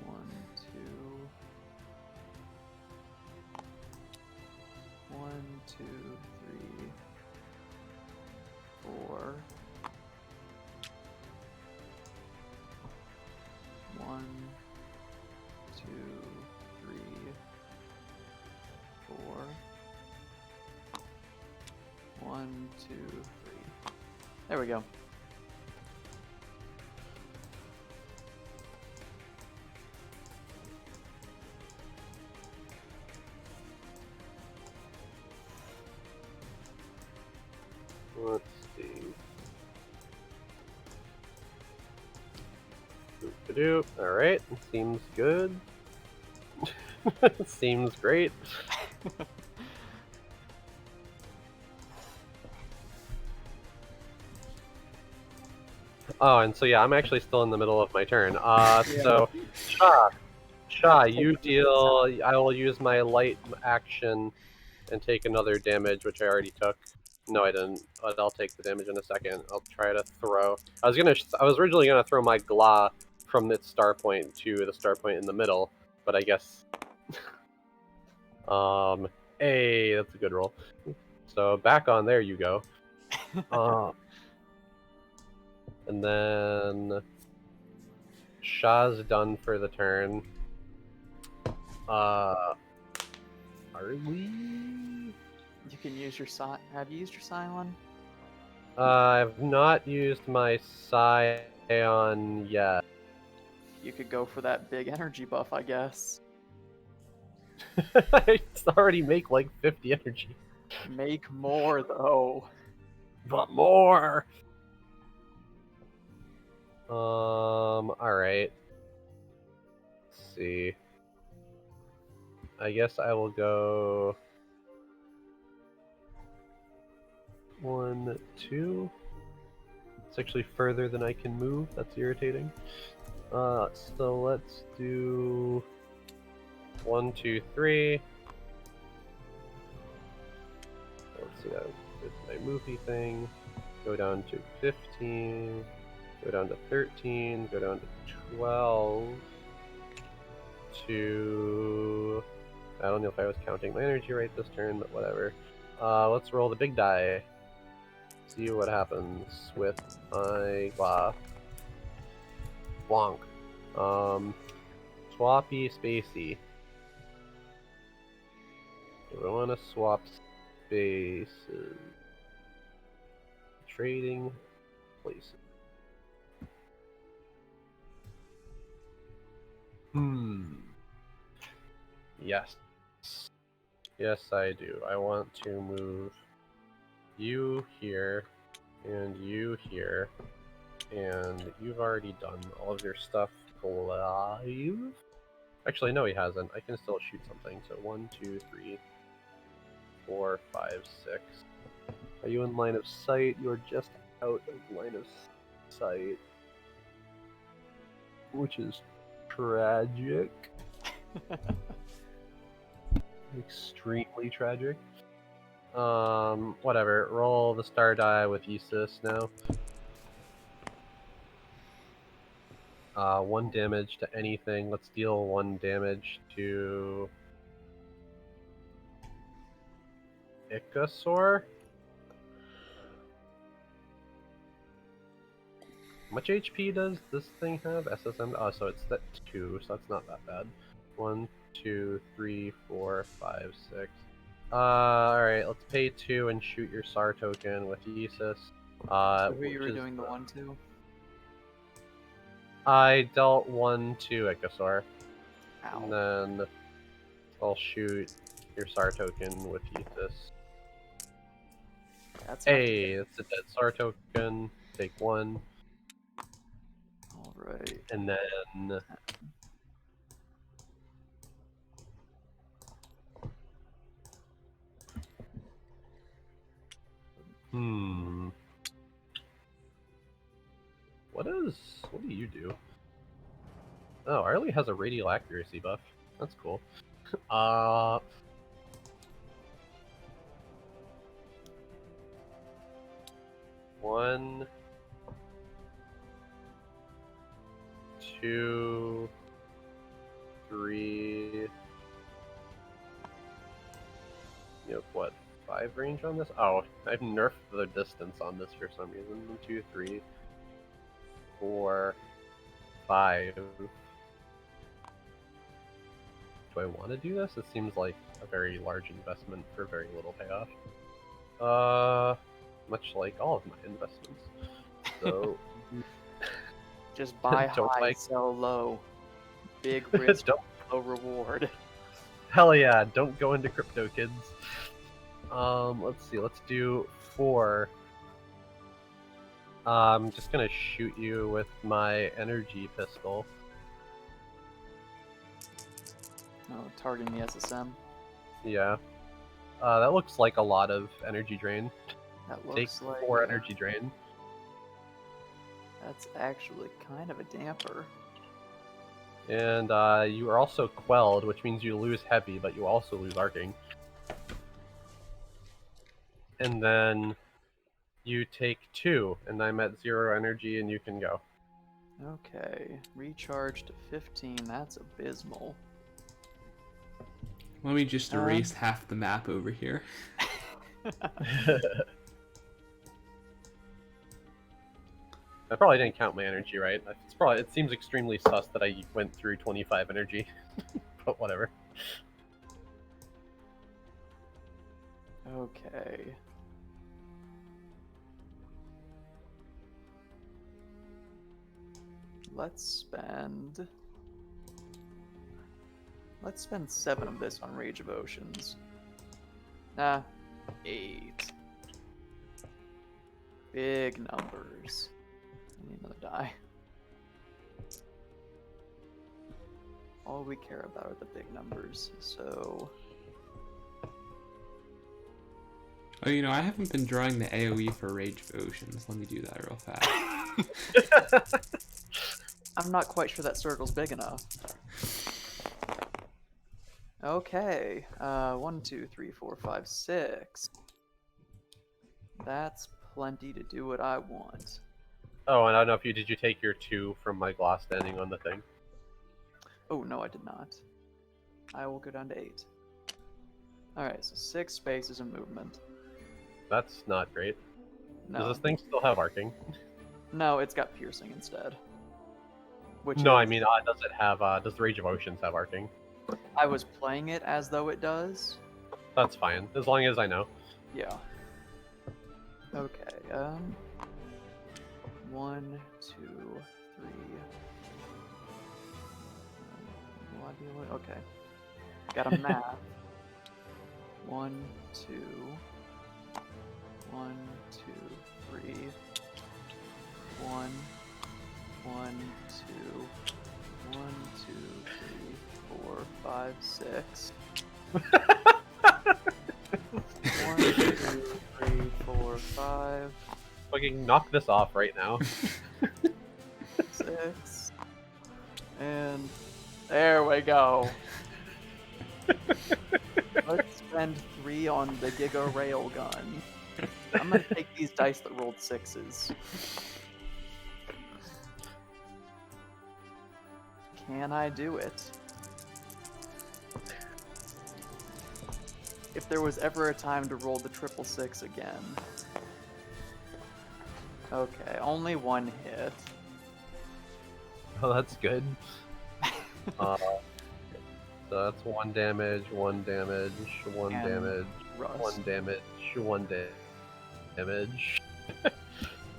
1, 2. 1, 2, 3, 4. 1, 2, 3, 4. 1, 2, 3. There we go. Let's see. Doop-a-doop. Alright, seems good. Seems great. Oh, and so yeah, I'm actually still in the middle of my turn. So, Sha, you deal. I will use my light action and take another damage, which I already took. No, I didn't. But I'll take the damage in a second. I'll try to throw. I was originally gonna throw my Gla from its star point to the star point in the middle, but I guess. Hey, that's a good roll. So back on there you go. And then Sha's done for the turn. Are we? You can use your Have you used your Scion? I've not used my Scion yet. You could go for that big energy buff, I guess. I already make like 50 energy. Make more, though. But more! Alright. Let's see. I guess I will go... 1, 2. It's actually further than I can move. That's irritating. So let's do 1, 2, 3. Let's see, that was my movie thing. Go down to 15. Go down to 13. Go down to 12. To... I don't know if I was counting my energy right this turn, but whatever. Let's roll the big die. See what happens with my Gla. Bonk. Swappy spacey. We want to swap spaces. Trading places. Yes. Yes, I do. I want to move you here, and you here, and you've already done all of your stuff live. Actually, no, he hasn't. I can still shoot something. So 1, 2, 3, 4, 5, 6. Are you in line of sight? You're just out of line of sight, which is tragic. Extremely tragic. Whatever. Roll the star die with AEGIS now. 1 damage to anything. Let's deal 1 damage to AEGIS². How much HP does this thing have? SSM? Oh, so it's that 2, so that's not that bad. 1, 2, 3, 4, 5, 6. Alright, let's pay 2 and shoot your SAR token with AEGIS. So who you were doing the 1 to? I dealt 1 to AEGIS². Ow. And then I'll shoot your SAR token with AEGIS. That's Hey, that's a dead SAR token. Take 1. Alright. And then... What do you do? Oh, Arlie has a radial accuracy buff. That's cool. 1, 2, 3. You have what? 5 range on this? Oh, I've nerfed the distance on this for some reason. 1, 2, 3, 4, 5. Do I want to do this? It seems like a very large investment for very little payoff. Much like all of my investments. So Just buy Don't high, like- sell low. Big risk, Don't- low reward. Hell yeah, don't go into crypto, kids. Let's see, let's do 4. I'm just gonna shoot you with my energy pistol. Oh, targeting the SSM. Yeah. That looks like a lot of energy drain. That Take looks like 4 energy drain. That's actually kind of a damper. And you are also quelled, which means you lose heavy, but you also lose arcing. And then you take 2, and I'm at 0 energy, and you can go. Okay, recharge to 15. That's abysmal. Let me just erase half the map over here. I probably didn't count my energy right. It seems extremely sus that I went through 25 energy, but whatever. Okay. Let's spend 7 of this on Rage of Oceans. Nah, 8. Big numbers. I need another die. All we care about are the big numbers, so... Oh, you know, I haven't been drawing the AoE for Rage of Oceans. Let me do that real fast. I'm not quite sure that circle's big enough. Okay, 1, 2, 3, 4, 5, 6. That's plenty to do what I want. Oh, and I don't know if did you take your 2 from my gloss standing on the thing? Oh, no, I did not. I will go down to 8. Alright, so 6 spaces of movement. That's not great. No. Does this thing still have arcing? No, it's got piercing instead. Which No, I is- mean, does it have, does the Rage of Oceans have arcing? I was playing it as though it does. That's fine, as long as I know. Yeah. Okay, 1, 2, 3. Will I be able to- Okay. Got a map. 1, 2. 1, 2, 3. 1, 1, 2. 1, 2, 3, 4, 5, 6. 1, 2, 3, 4, 5, Fucking knock this off right now. 6. And there we go. Let's spend 3 on the Giga Railgun. I'm gonna take these dice that rolled 6s. Can I do it? If there was ever a time to roll the 666 again. Okay, only one hit. Oh, that's good. So that's 1 damage, 1 damage, 1 And damage, rust. 1 damage, 1 damage.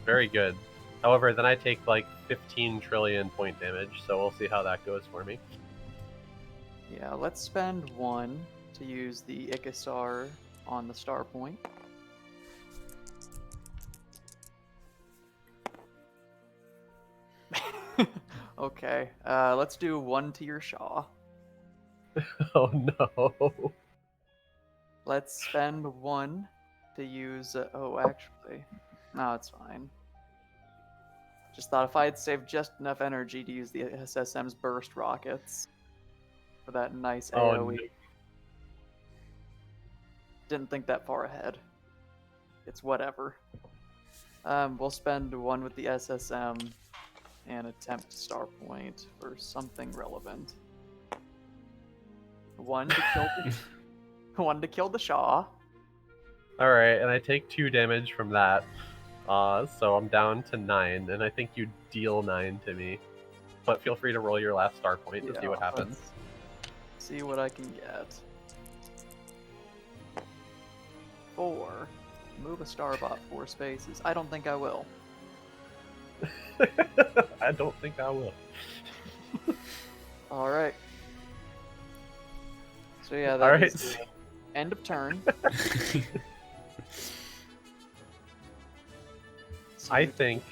Very good. However, then I take like 15 trillion point damage, so we'll see how that goes for me. Yeah, let's spend 1 to use the AEGIS² on the star point. Okay, let's do 1 to your Shaw. Oh no. Let's spend 1 to use. Oh, actually, no, it's fine. Just thought if I had saved just enough energy to use the SSM's burst rockets for that nice Oh, AoE. no. Didn't think that far ahead. It's whatever. We'll spend 1 with the SSM and attempt star point for something relevant. 1 to kill the 1 to kill the Shaw. Alright, and I take 2 damage from that. So I'm down to 9, and I think you deal 9 to me. But feel free to roll your last star point to see what happens. Let's see what I can get. 4. Move a starbot 4 spaces. I don't think I will. I don't think I will. Alright. So yeah, that Alright. is the end of turn. I think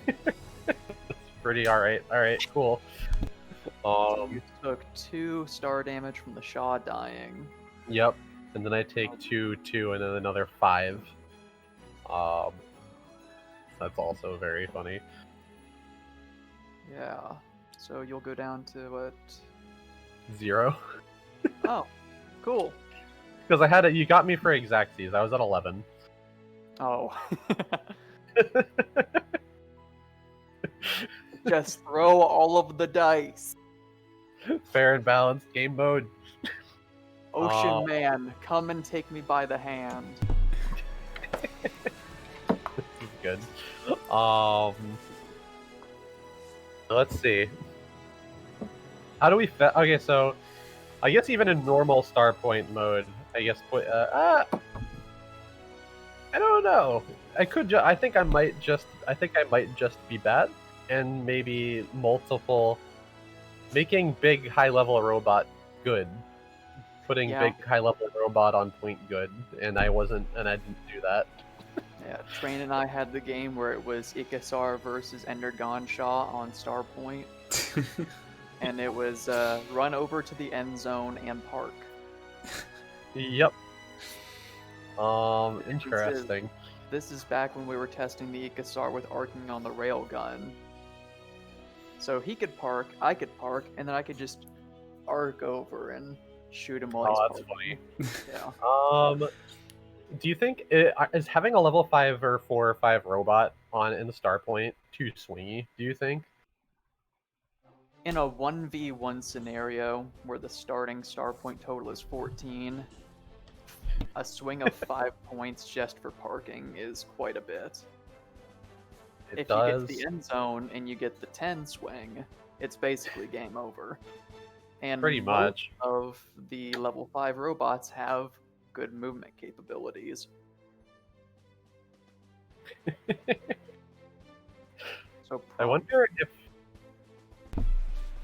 it's pretty alright. Alright, cool. You took 2 star damage from the Shaw dying. Yep. And then I take 2, 2, and then another 5. That's also very funny. Yeah. So you'll go down to what? 0. Oh, cool. Because I had it, you got me for exactsies. I was at 11. Oh. Just throw all of the dice. Fair and balanced game mode. Ocean Man, come and take me by the hand. This is good. Let's see. How do we okay, so I guess even in normal star point mode, I guess I don't know. I could I think I might just be bad, and maybe making big high level robot good. Putting big high level robot on point good, and I didn't do that. Yeah, Train and I had the game where it was AEGIS² versus Endergon Shaw on star point. And it was run over to the end zone and park. Yep. Interesting. This is back when we were testing the AEGIS² with arcing on the railgun. So he could park, I could park, and then I could just arc over and shoot him while he's parking. Yeah. Do you think is having a level 5 or 4 or 5 robot in the star point too swingy? Do you think? In a 1v1 scenario where the starting star point total is 14, a swing of 5 points just for parking is quite a bit. If you get to the end zone and you get the 10 swing, it's basically game over. And pretty much of the level 5 robots have good movement capabilities. So I wonder if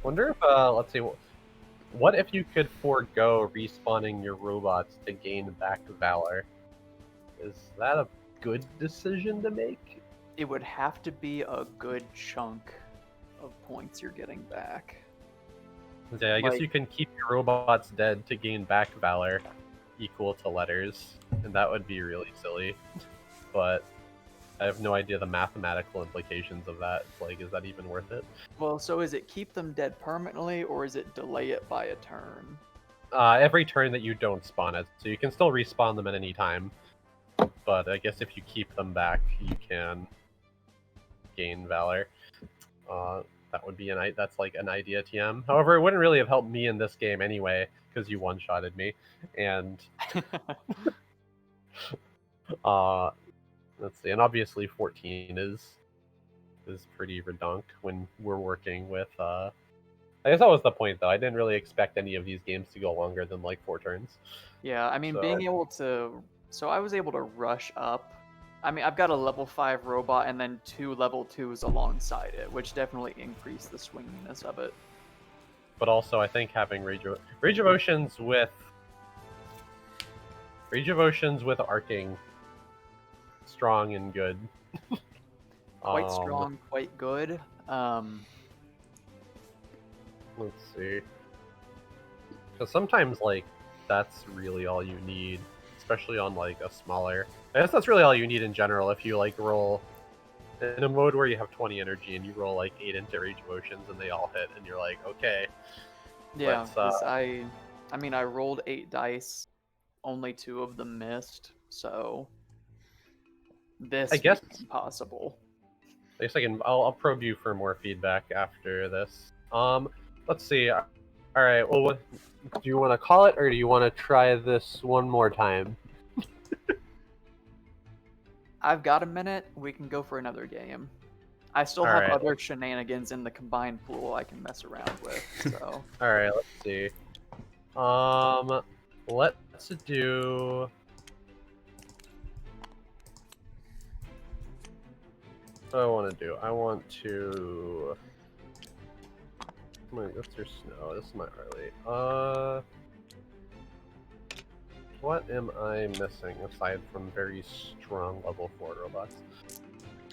let's see, what if you could forego respawning your robots to gain back Valor? Is that a good decision to make? It would have to be a good chunk of points you're getting back. Yeah, I guess you can keep your robots dead to gain back Valor equal to letters, and that would be really silly. But I have no idea the mathematical implications of that. It's like, is that even worth it? Well, so is it keep them dead permanently, or is it delay it by a turn? Every turn that you don't spawn it, so you can still respawn them at any time. But I guess if you keep them back, you can gain Valor. that would be that's like an idea TM. However, it wouldn't really have helped me in this game anyway because you one-shotted me, and let's see, and obviously 14 is pretty redunk when we're working with. I guess that was the point though. I didn't really expect any of these games to go longer than like 4 turns. Yeah, I mean, So- being able to. So I was able to rush up. I mean, I've got a level 5 robot and then 2 level 2s alongside it, which definitely increased the swinginess of it. But also, I think having Rage of Oceans with arcing strong and good. Quite strong, quite good. Let's see. Because sometimes, like, that's really all you need, especially on, like, a smaller... I guess that's really all you need in general if you, like, roll... In a mode where you have 20 energy and you roll, like, 8 into Rage of Oceans and they all hit, and you're like, okay. Yeah, because I mean, I rolled 8 dice, only 2 of them missed, so... This I guess is impossible. I guess I'll probe you for more feedback after this. Let's see. All right. Well, do you want to call it, or do you want to try this one more time? I've got a minute. We can go for another game. I still All have right. other shenanigans in the combined pool I can mess around with. So All right. Let's see. Let's do. What do I want to do? I want to. What's your snow? This is not early. What am I missing aside from very strong level 4 robots?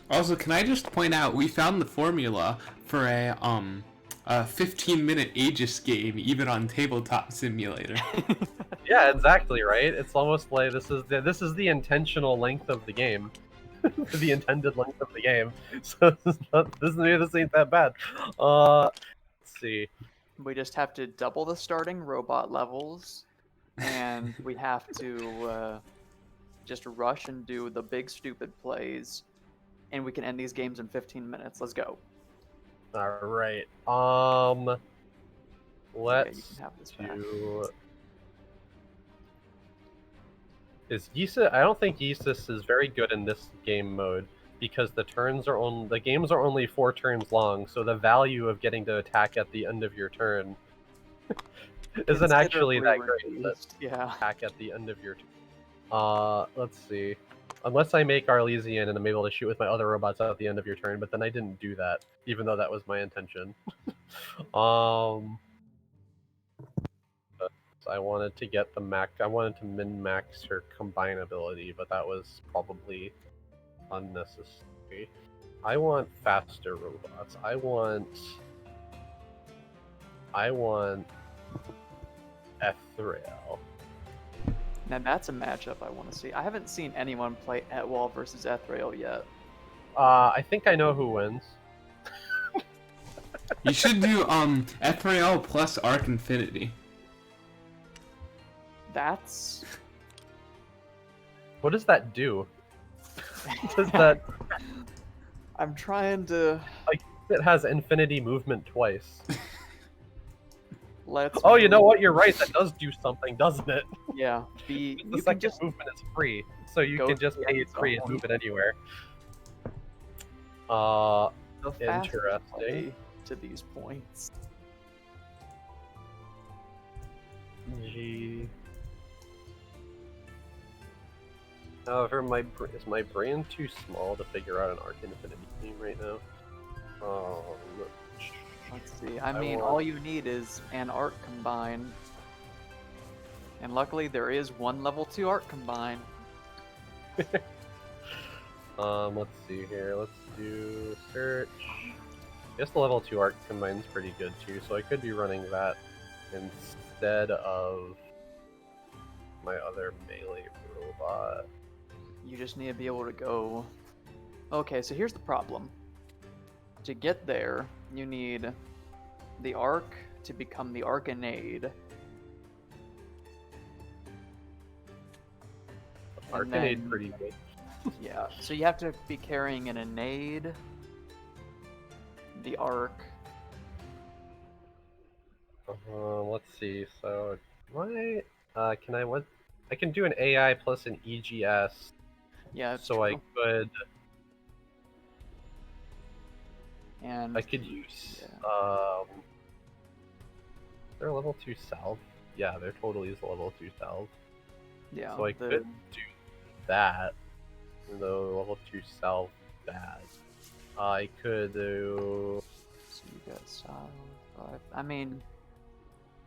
Also, can I just point out we found the formula for a 15-minute AEGIS game, even on Tabletop Simulator. Yeah, exactly, right? It's almost like this is the intentional length of the game. The intended length of the game. So this ain't that bad. Let's see. we just have to double the starting robot levels, and we have to just rush and do the big stupid plays, and we can end these games in 15 minutes. Let's go. All right. Okay, you Let's can have this back. do. Is AEGIS? I don't think AEGIS is very good in this game mode because the games are only 4 turns long, so the value of getting to attack at the end of your turn isn't actually that great. Yeah. Attack at the end of your turn. Let's see. Unless I make Arlesian and I'm able to shoot with my other robots at the end of your turn, but then I didn't do that, even though that was my intention. I wanted to get the max. I wanted to min-max her combine ability, but that was probably unnecessary. I want faster robots. I want Ethereal. Now that's a matchup I want to see. I haven't seen anyone play Etwall versus Ethereal yet. I think I know who wins. You should do Ethereal plus Arc Infinity. That's... What does that do? Does that... I'm trying to... It has infinity movement twice. Let's... Oh, you know what? You're right. That does do something, doesn't it? Yeah. The You second can just... movement is free, so you go can just to the pay end it free and zone. move it anywhere. The faster you Interesting. play to these points. G. However, is my brain too small to figure out an Arc Infinity team right now? Let's see. I mean, all you need is an Arc Combine. And luckily there is one level 2 Arc Combine. Let's see here. Let's do search. I guess the level 2 Arc Combine's pretty good too, so I could be running that instead of my other melee robot. You just need to be able to go... Okay, so here's the problem. To get there, you need the Arc to become the Arcanade. Arcanade's pretty good. Yeah, so you have to be carrying an Anade, the Arc, Let's see. So, why? Can I what? I can do an AI plus an EGS. Yeah, that's So I true. could. And I could use. yeah. They're level 2 salve. Yeah, they're totally is level 2 salve. Yeah, So I could do that. Even though level 2 salve bad. I could do. so you got style 5. I mean,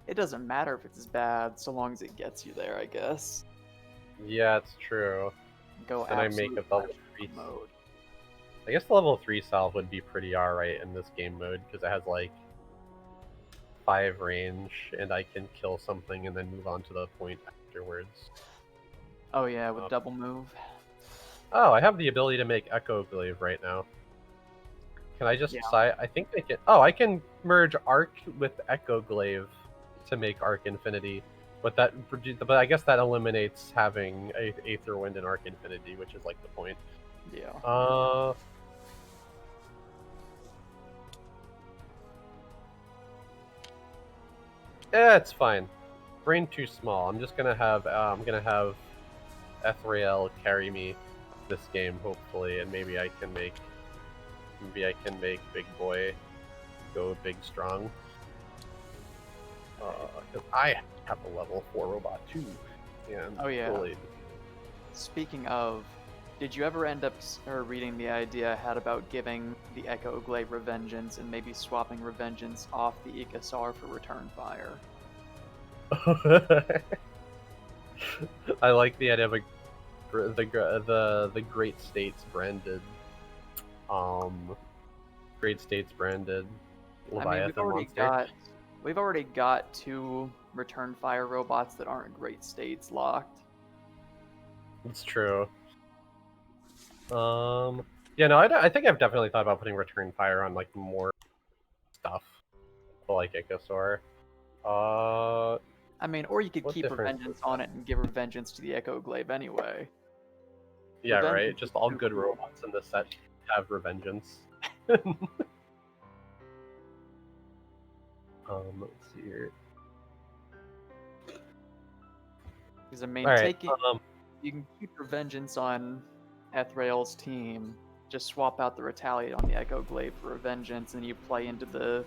it doesn't matter if it's bad so long as it gets you there, I guess. Yeah, it's true. Go Then I make absolute a level 3. mode. I guess the level 3 salve would be pretty alright in this game mode because it has like 5 range and I can kill something and then move on to the point afterwards. Oh yeah, with double move. Oh, I have the ability to make Echo Glaive right now. Can I just Yeah. decide? I think I can. Oh, I can merge Arc with Echo Glaive to make Arc Infinity. But I guess that eliminates having Aether Wind and Arc Infinity, which is like the point. Yeah. Yeah, it's fine. Brain too small. I'm gonna have Ethrael carry me this game, hopefully, and maybe I can make Big Boy go big strong. Because I have a level 4 robot too. And Oh yeah. totally... Speaking of, did you ever end up reading the idea I had about giving the Echo Glaive Revengeance and maybe swapping Revengeance off the AEGIS² for Return Fire? I like the idea of the Great States branded Leviathan monster. We've already got 2 Return Fire robots that aren't Great States locked. It's true. Yeah, no, I think I've definitely thought about putting Return Fire on like more stuff, like AEGIS². I mean, or you could What keep difference Revengeance is on it and give Revengeance to the Echo Glaive anyway. Yeah, Revengeance right. Just all is good super robots in this set have Revengeance. Let's see here. Because I mean, All right. you can keep Revengeance on Ethrael's team. Just swap out the Retaliate on the Echo Glaive for Revengeance, and you play into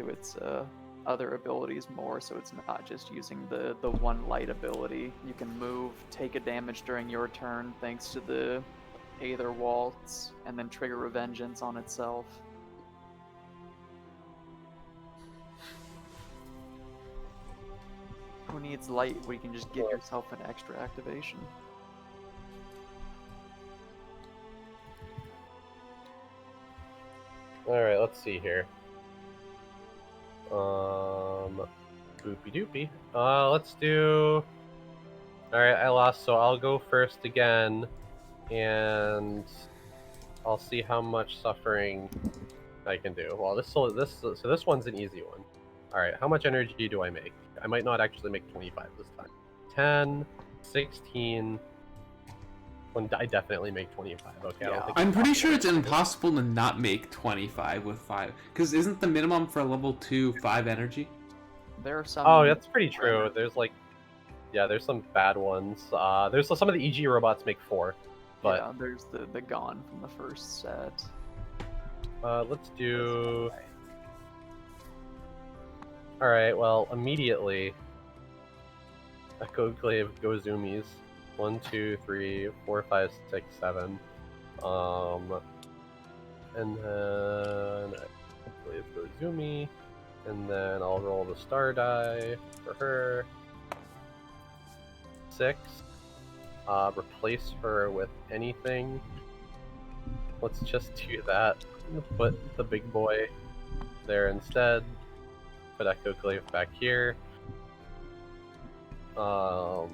its other abilities more. So it's not just using the one light ability. You can move, take a damage during your turn thanks to the Aether Waltz, and then trigger Revengeance on itself. Who needs light where you can just give yourself an extra activation? Alright, let's see here. Boopy doopy. Let's do... Alright, I lost, so I'll go first again, and I'll see how much suffering I can do. Well, so this one's an easy one. Alright, how much energy do I make? I might not actually make 25 this time. 10, 16... I definitely make 25. Okay, Yeah. I don't think I'm pretty sure it's impossible to not make 25 with 5. Because isn't the minimum for level 2 5 energy? There are some. Oh, that's pretty true. There's like... Yeah, there's some bad ones. There's some of the EG robots make 4. But... Yeah, there's the Gone from the first set. Let's do... Alright, well, immediately... Echo Glaive go zoomies. 1, 2, 3, 4, 5, 6, 7. And then... Echo Glaive go zoomy. And then I'll roll the star die for her. 6. Replace her with anything. Let's just do that. Put the big boy there instead. Put Echo Glaive back here. That's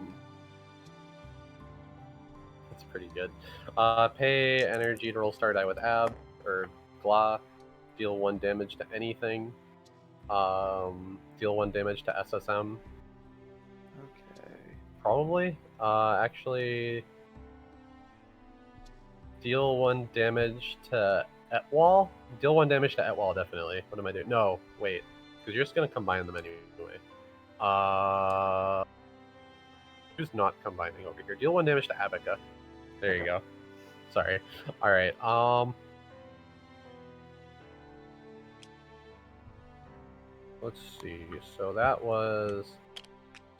pretty good. Pay energy to roll star die with Ab or Gla. Deal 1 damage to anything. Deal 1 damage to SSM. Okay. Probably. Actually, deal 1 damage to at wall? Deal 1 damage to at wall, definitely. What am I doing? No, wait. Because you're just going to combine them anyway. Who's not combining over here? Deal 1 damage to Abaca. There you go. Sorry. Alright, let's see. So that was...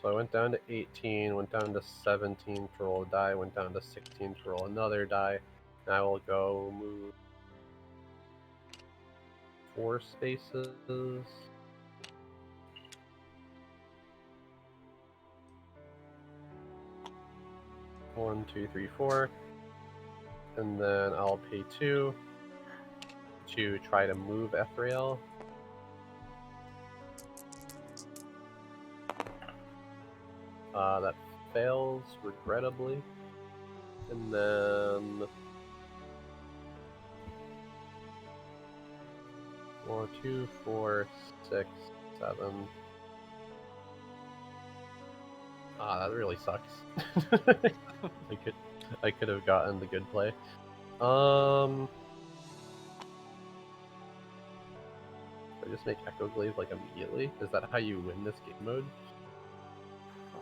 So I went down to 18, went down to 17 to roll a die, went down to 16 to roll another die. And I will go move 4 spaces. 1, 2, 3, 4. And then I'll pay 2 to try to move Ephrael. That fails, regrettably. And then... 1, 2, 4, 6, 7. That really sucks. I could have gotten the good play. I just make Echo Glaive like immediately? Is that how you win this game mode?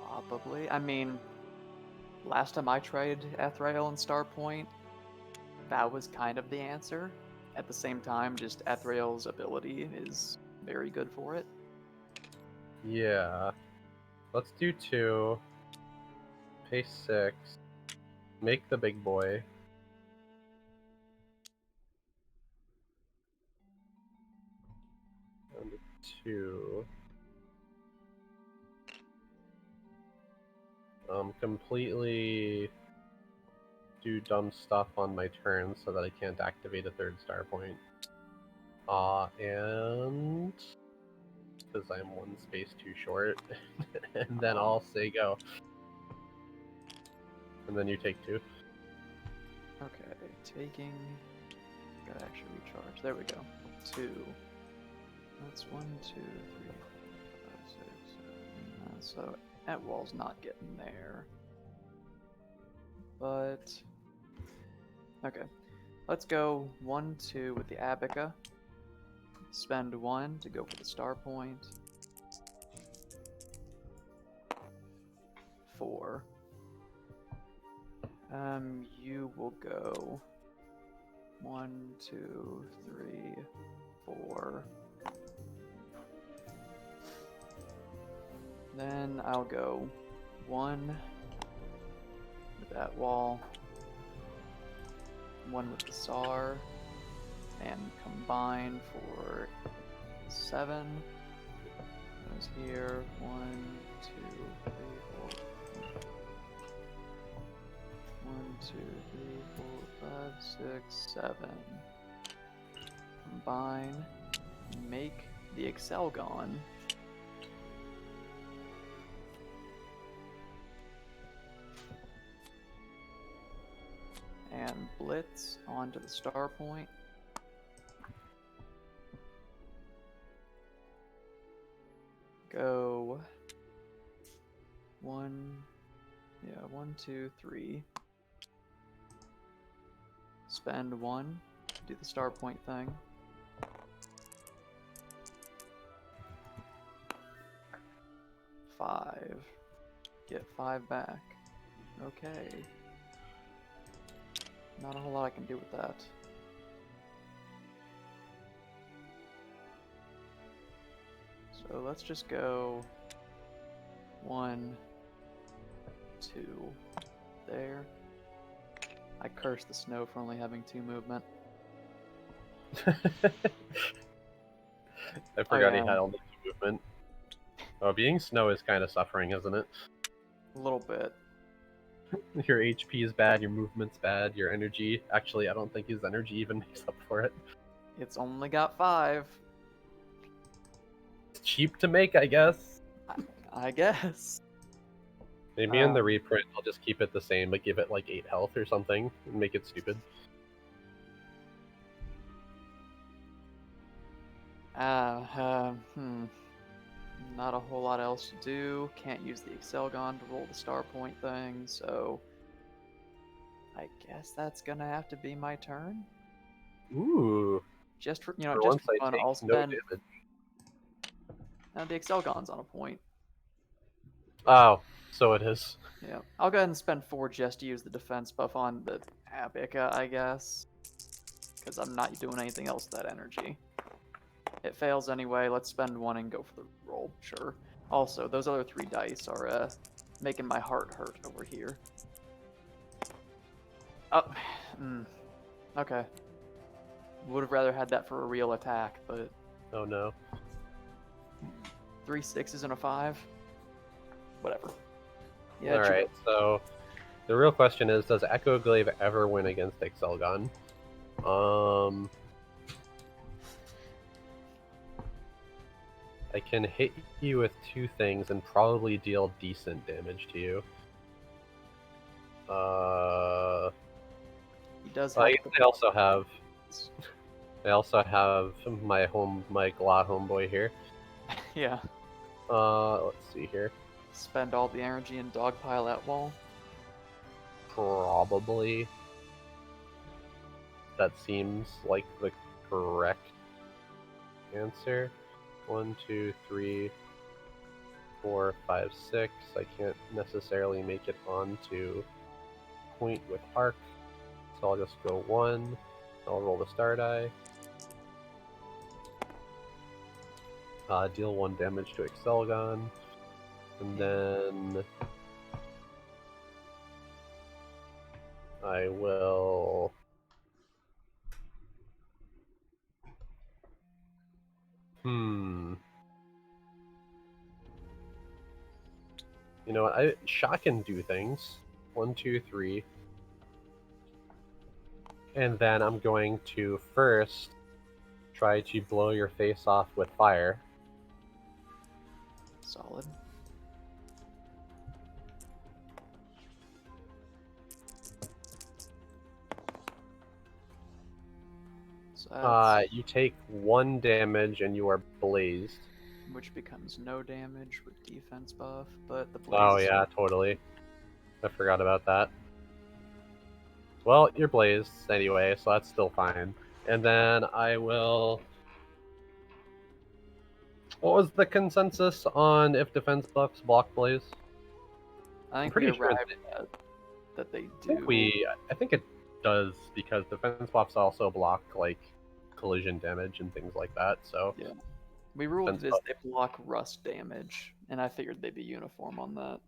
Probably. I mean, last time I tried Ethereal and Starpoint, that was kind of the answer. At the same time, just Ethereal's ability is very good for it. Yeah. Let's do 2. Pay 6. Make the big boy. Down to 2. Completely do dumb stuff on my turn so that I can't activate a 3rd star point. And because I'm 1 space too short, and then I'll say go. And then you take 2. Okay, taking... Gotta actually recharge. There we go. 2. That's 1, 2, 3, 4, 5, 6, 7. So Atwall's not getting there. But... Okay. Let's go 1, 2 with the Abaca. Spend 1 to go for the star point. 4. You will go 1, 2, 3, 4. Then I'll go 1 with that wall, 1 with the SAR, and combine for 7. Goes here. 1, 2, 3, 4. 1, 2, 3, 4, 5, 6, 7. Combine. Make the Excelgon. And blitz onto the star point. Go 1, 2, 3. Spend 1, do the star point thing. 5. Get 5 back. Okay. Not a whole lot I can do with that. So let's just go 1, 2, there. I curse the snow for only having 2 movement. I forgot he had only 2 movement. Oh, being snow is kind of suffering, isn't it? A little bit. Your HP is bad, your movement's bad, your energy... Actually, I don't think his energy even makes up for it. It's only got 5. It's cheap to make, I guess. I guess. Maybe in the reprint, I'll just keep it the same, but give it like 8 health or something, and make it stupid. Not a whole lot else to do. Can't use the Excelgon to roll the star point thing, so I guess that's gonna have to be my turn. Ooh. Just for For just once for I fun, take I'll no spend. damage. The Excelgon's on a point. Oh, so it is. Yeah, I'll go ahead and spend 4 just to use the defense buff on the Abica, I guess, because I'm not doing anything else with that energy. It fails anyway. Let's spend 1 and go for the roll. Sure. Also, those other 3 dice are making my heart hurt over here. Oh, okay. Would have rather had that for a real attack, but Oh no. 3 6s and a 5. Whatever. Yeah. All right. So the real question is, does Echo Glaive ever win against Excelgon? I can hit you with 2 things and probably deal decent damage to you. He does I have guess I also have my Gla homeboy here. Yeah. Let's see here. Spend all the energy in Dogpile at wall. Probably. That seems like the correct answer. 1, 2, 3, 4, 5, 6. I can't necessarily make it onto point with arc, so I'll just go 1. I'll roll the star die. Deal 1 damage to Excelgon, and then I will. You know what? Shot can do things. 1, 2, 3. And then I'm going to first try to blow your face off with fire. Solid. So You take 1 damage and you are blazed. which becomes no damage with defense buff, but the blaze. Oh yeah, totally. I forgot about that. Well, you're blazed anyway, so that's still fine. And then I will. What was the consensus on if defense buffs block blaze? I think pretty we sure arrived at that they do. I think it does, because defense buffs also block like collision damage and things like that. So Yeah. We ruled defense it as buff. they block rust damage, and I figured they'd be uniform on that.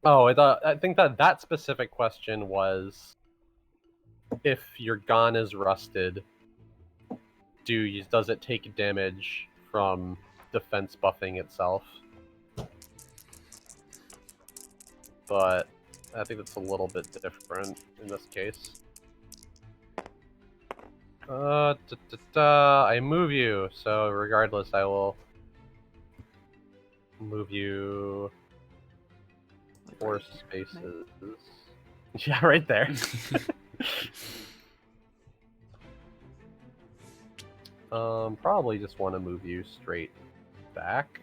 Oh, I think that specific question was if your gun is rusted, does it take damage from defense buffing itself? But I think that's a little bit different in this case. I move you, so regardless, I will move you Like 4 right here, spaces. Yeah, right there. Probably just want to move you straight back.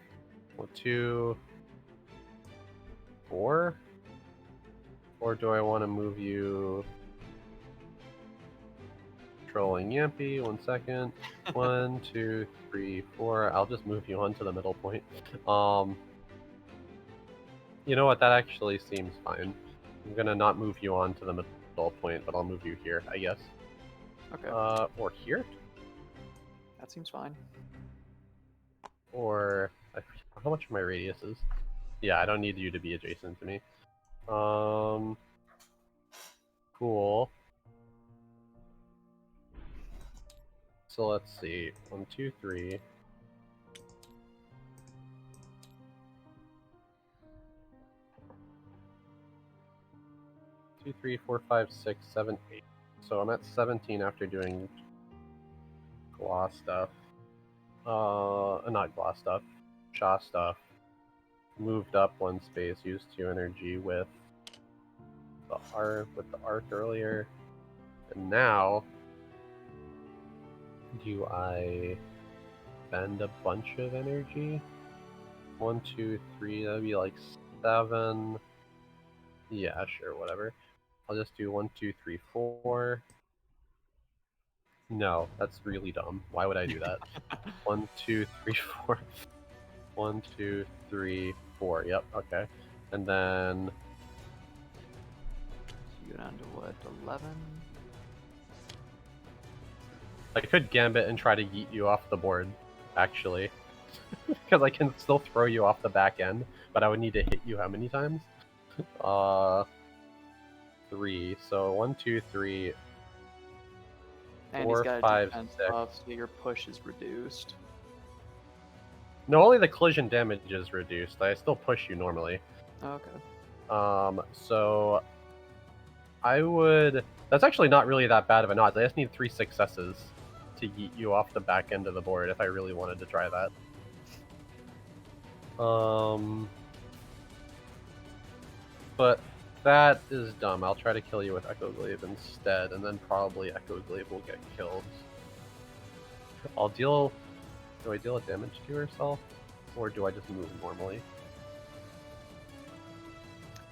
1, 2, 4. Or do I want to move you? Trolling Yampy, 1 second. 1, 2, 3, 4. I'll just move you onto the middle point. You know what? That actually seems fine. I'm gonna not move you onto the middle point, but I'll move you here, I guess. Okay. Or here? That seems fine. Or how much my radius is? Yeah, I don't need you to be adjacent to me. Cool. So let's see. 1, 2, 3. 2, 3, 4, 5, 6, 7, 8. So I'm at 17 after doing Gla stuff. Not Gla stuff. Sha stuff. Moved up 1 space, used 2 energy with the arc earlier. And now do I spend a bunch of energy? 1, 2, 3, that'd be like 7. Yeah, sure, whatever. I'll just do 1, 2, 3, 4. No, that's really dumb. Why would I do that? 1, 2, 3, 4. 1, 2, 3, 4. Yep, okay. And then You go down to what, 11? I could gambit and try to yeet you off the board, actually. Because I can still throw you off the back end, but I would need to hit you how many times? 3. So 1, 2, 3, And 4, he's got a 5, defense 6. buff, so your push is reduced. No, only the collision damage is reduced. I still push you normally. Okay. So I would. That's actually not really that bad of an odds. I just need 3 successes to yeet you off the back end of the board if I really wanted to try that. But that is dumb. I'll try to kill you with Echo Glaive instead, and then probably Echo Glaive will get killed. I'll deal. Do I deal a damage to herself, or do I just move normally?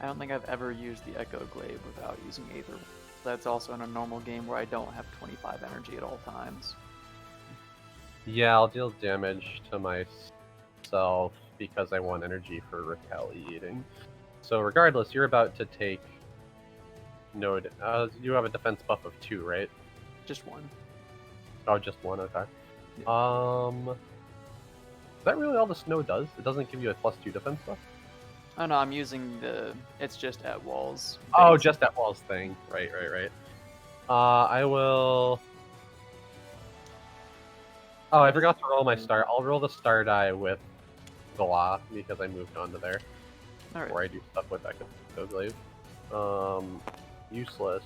I don't think I've ever used the Echo Glaive without using Aether. That's also in a normal game where I don't have 25 energy at all times. Yeah, I'll deal damage to myself because I want energy for retaliating. So regardless, you're about to take Node. You have a defense buff of 2, right? Just one. Oh, just 1. Okay. Is that really all the snow does? It doesn't give you a +2 defense buff? Oh no, I'm using the. It's just at walls. Oh, base. just that walls thing. Right. I will. Oh, I forgot to roll my star. I'll roll the star die with Gala because I moved on to there. All right. Before I do stuff with Echo Glaive. Useless.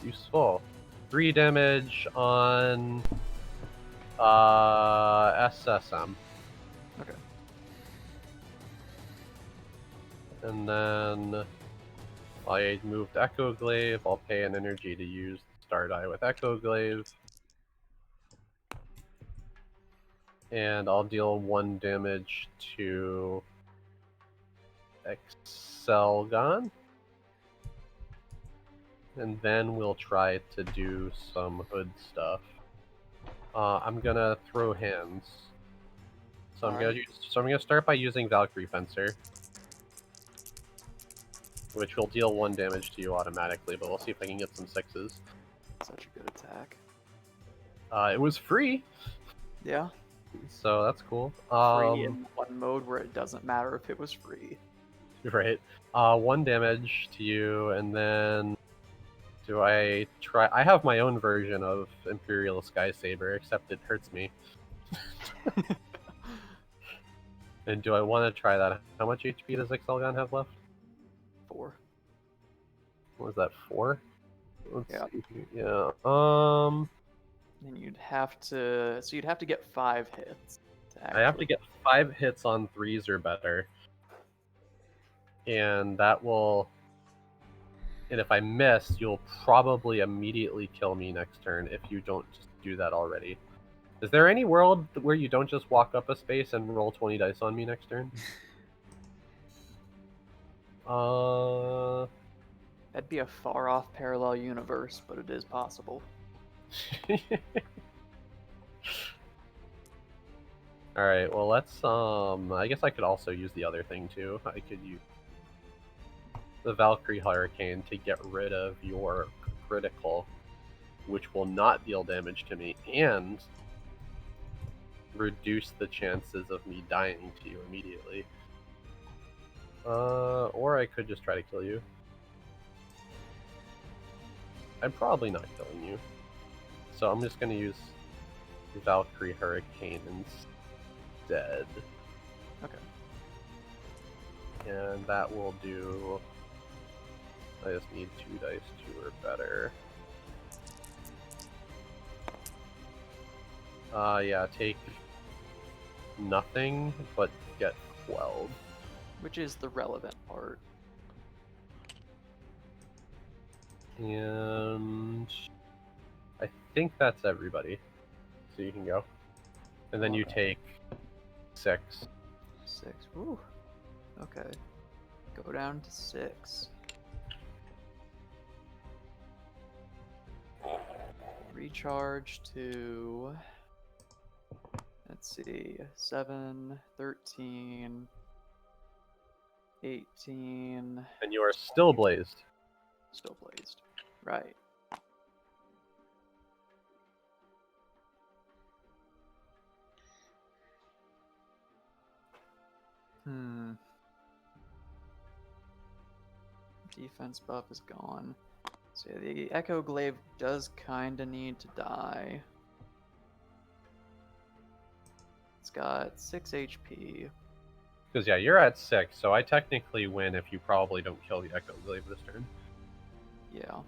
Useful. 3 damage on SSM. Okay. And then I moved Echo Glaive. I'll pay an energy to use Star Die with Echo Glaive. And I'll deal 1 damage to Excelgon. And then we'll try to do some hood stuff. I'm gonna throw hands. So I'm gonna start by using Valkyrie Fencer, which will deal 1 damage to you automatically, but we'll see if I can get some 6s. Such a good attack. It was free, Yeah. so that's cool. Free in one mode where it doesn't matter if it was free. Right. 1 damage to you, and then do I try? I have my own version of Imperial Sky Saber, except it hurts me. And do I want to try that? How much HP does Excelgon have left? 4. What was that, 4? Let's Yeah. see here. Yeah. And you'd have to. So you'd have to get 5 hits. I have to get 5 hits on 3s or better. And that will. And if I miss, you'll probably immediately kill me next turn if you don't just do that already. Is there any world where you don't just walk up a space and roll 20 dice on me next turn? That'd be a far off parallel universe, but it is possible. Alright, well let's I guess I could also use the other thing too. I could use the Valkyrie Hurricane to get rid of your critical, which will not deal damage to me, and reduce the chances of me dying to you immediately. Or I could just try to kill you. I'm probably not killing you. So I'm just gonna use Valkyrie Hurricane instead. Okay. And that will do. I just need 2 dice, 2 or better. Yeah, take nothing, but get 12. Which is the relevant part. And I think that's everybody. So you can go. And then you take 6. 6. Ooh. Okay. Go down to 6. Recharge to, let's see, 7, 13, 18. And you are still blazed. Still blazed. Right. Defense buff is gone. So yeah, the Echo Glaive does kinda need to die. It's got 6 HP. Because yeah, you're at 6, so I technically win if you probably don't kill the Echo Glaive this turn. Yeah.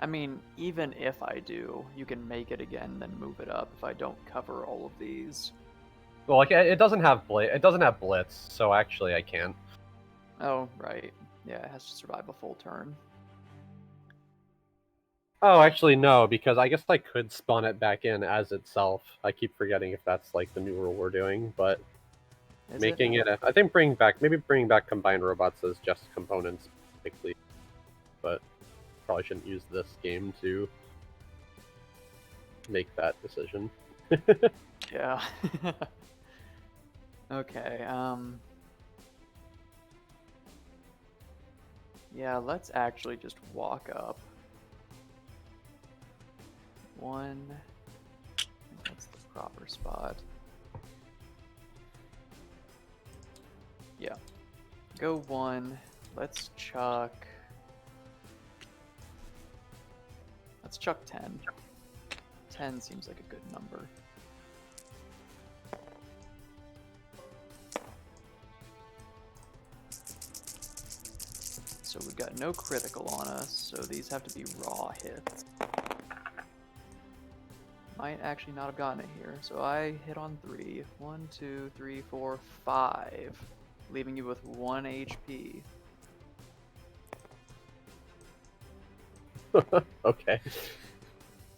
I mean, even if I do, you can make it again, then move it up if I don't cover all of these. Well, like it doesn't have blitz, so actually I can't. Oh, right. Yeah, it has to survive a full turn. Oh, actually no, because I guess I could spawn it back in as itself. I keep forgetting if that's like the new rule we're doing, but Is making it? it, I think bringing back combined robots as just components, basically. But probably shouldn't use this game to make that decision. Yeah. Okay, yeah, let's actually just walk up. 1. I think that's the proper spot. Yeah. Go 1. Let's chuck 10. 10 seems like a good number. So we've got no critical on us, so these have to be raw hits. Might actually not have gotten it here, so I hit on 3. 1, 2, 3, 4, 5, leaving you with 1 HP. Okay.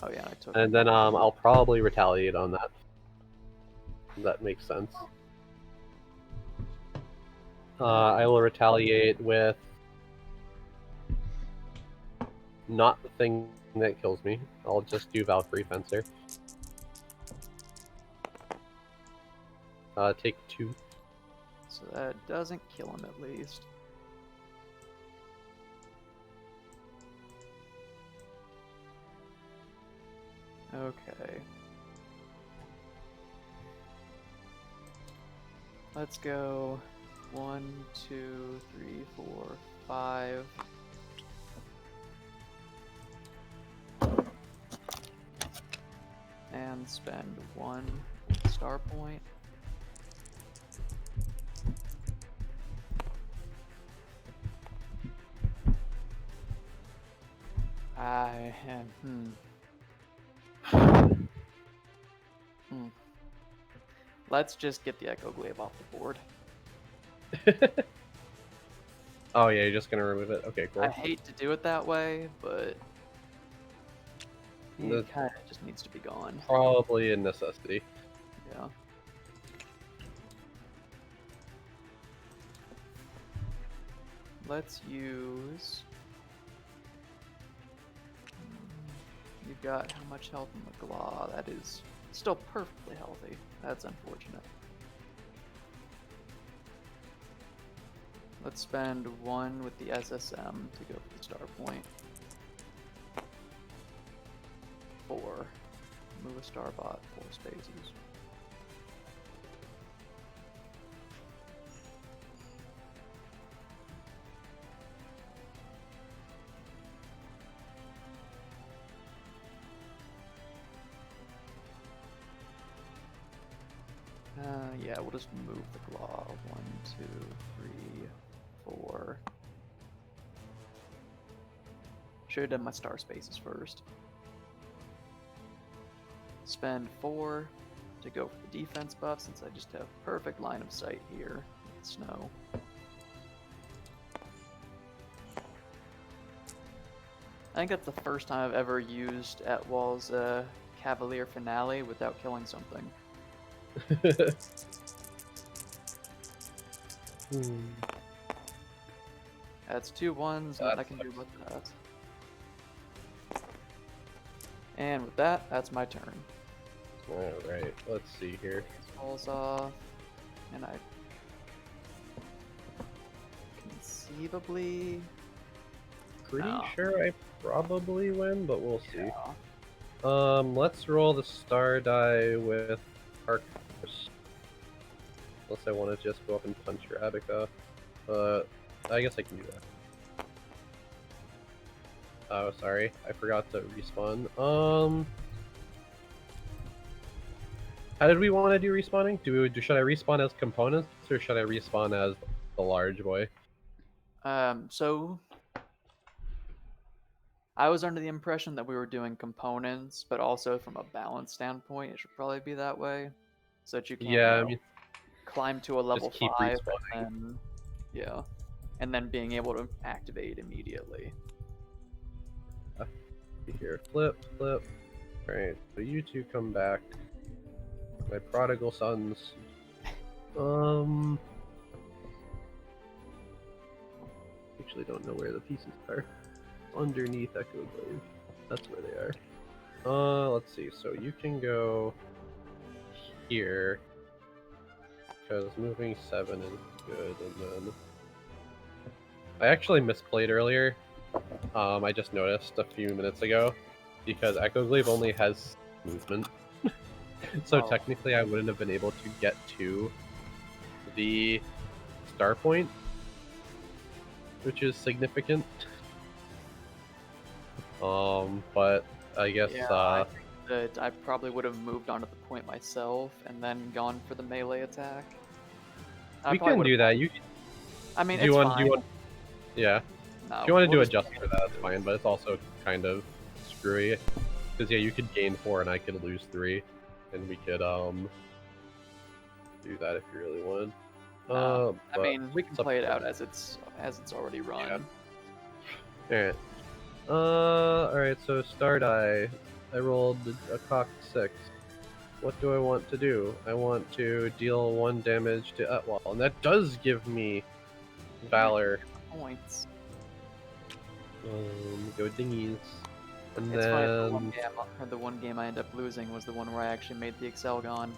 Oh yeah, I took. And then I'll probably retaliate on that. That makes sense. I will retaliate with not the thing that kills me. I'll just do Valkyrie Fencer. Take 2. So that doesn't kill him at least. Okay. Let's go 1, 2, 3, 4, 5. And spend 1 star point. Let's just get the Echo Glaive off the board. Oh yeah, you're just gonna remove it? Okay, cool. I hate to do it that way, but it kind of just needs to be gone. Probably a necessity. Yeah. Let's use... You've got how much health in the Glaw? That is still perfectly healthy. That's unfortunate. Let's spend 1 with the SSM to go for the star point. 4. Move a starbot 4 spaces. Yeah, we'll just move the Glaw. 1, 2, 3, 4. Should have done my star spaces first. Spend 4 to go for the defense buff since I just have perfect line of sight here with snow. I think that's the first time I've ever used Etwall's Cavalier Finale without killing something. That's 2 1s, nothing I can do about that. And with that, that's my turn. Alright, let's see here. Falls off, and I conceivably. Pretty No. sure I probably win, but we'll see. Yeah. Let's roll the star die with Arc first. Unless I want to just go up and punch your Abaca. I guess I can do that. Oh, sorry. I forgot to respawn. How did we want to do respawning? Should I respawn as components, or should I respawn as the large boy? So I was under the impression that we were doing components, but also from a balance standpoint, it should probably be that way, so that you can, Yeah, I mean, climb to a level just keep 5, respawning. and then, yeah, and then being able to activate immediately. Here, flip. Alright, so you two come back. My prodigal sons. Actually don't know where the pieces are. Underneath Echo Glaive. That's where they are. Let's see. So you can go here. Because moving 7 is good, and then... I actually misplayed earlier. I just noticed a few minutes ago. Because Echo Glaive only has movement. So Oh. technically I wouldn't have been able to get to the star point, which is significant. But I guess Yeah, I think that I probably would have moved on to the point myself and then gone for the melee attack. we can do that. I mean, Do you it's want? fine. Do you want? Yeah. No, If you want to we'll do just adjust for that, that's fine. But it's also kind of screwy. Because yeah, you could gain 4 and I could lose 3, and we could do that if you really wanted. I mean, we can it's up play it to out you. as it's already run. Alright. Alright, so star die. I rolled a cocked 6. What do I want to do? I want to deal 1 damage to Etwall, and that does give me Valor. Points. Go dingies. And It's funny, then... the one game I ended up losing was the one where I actually made the Excelgon.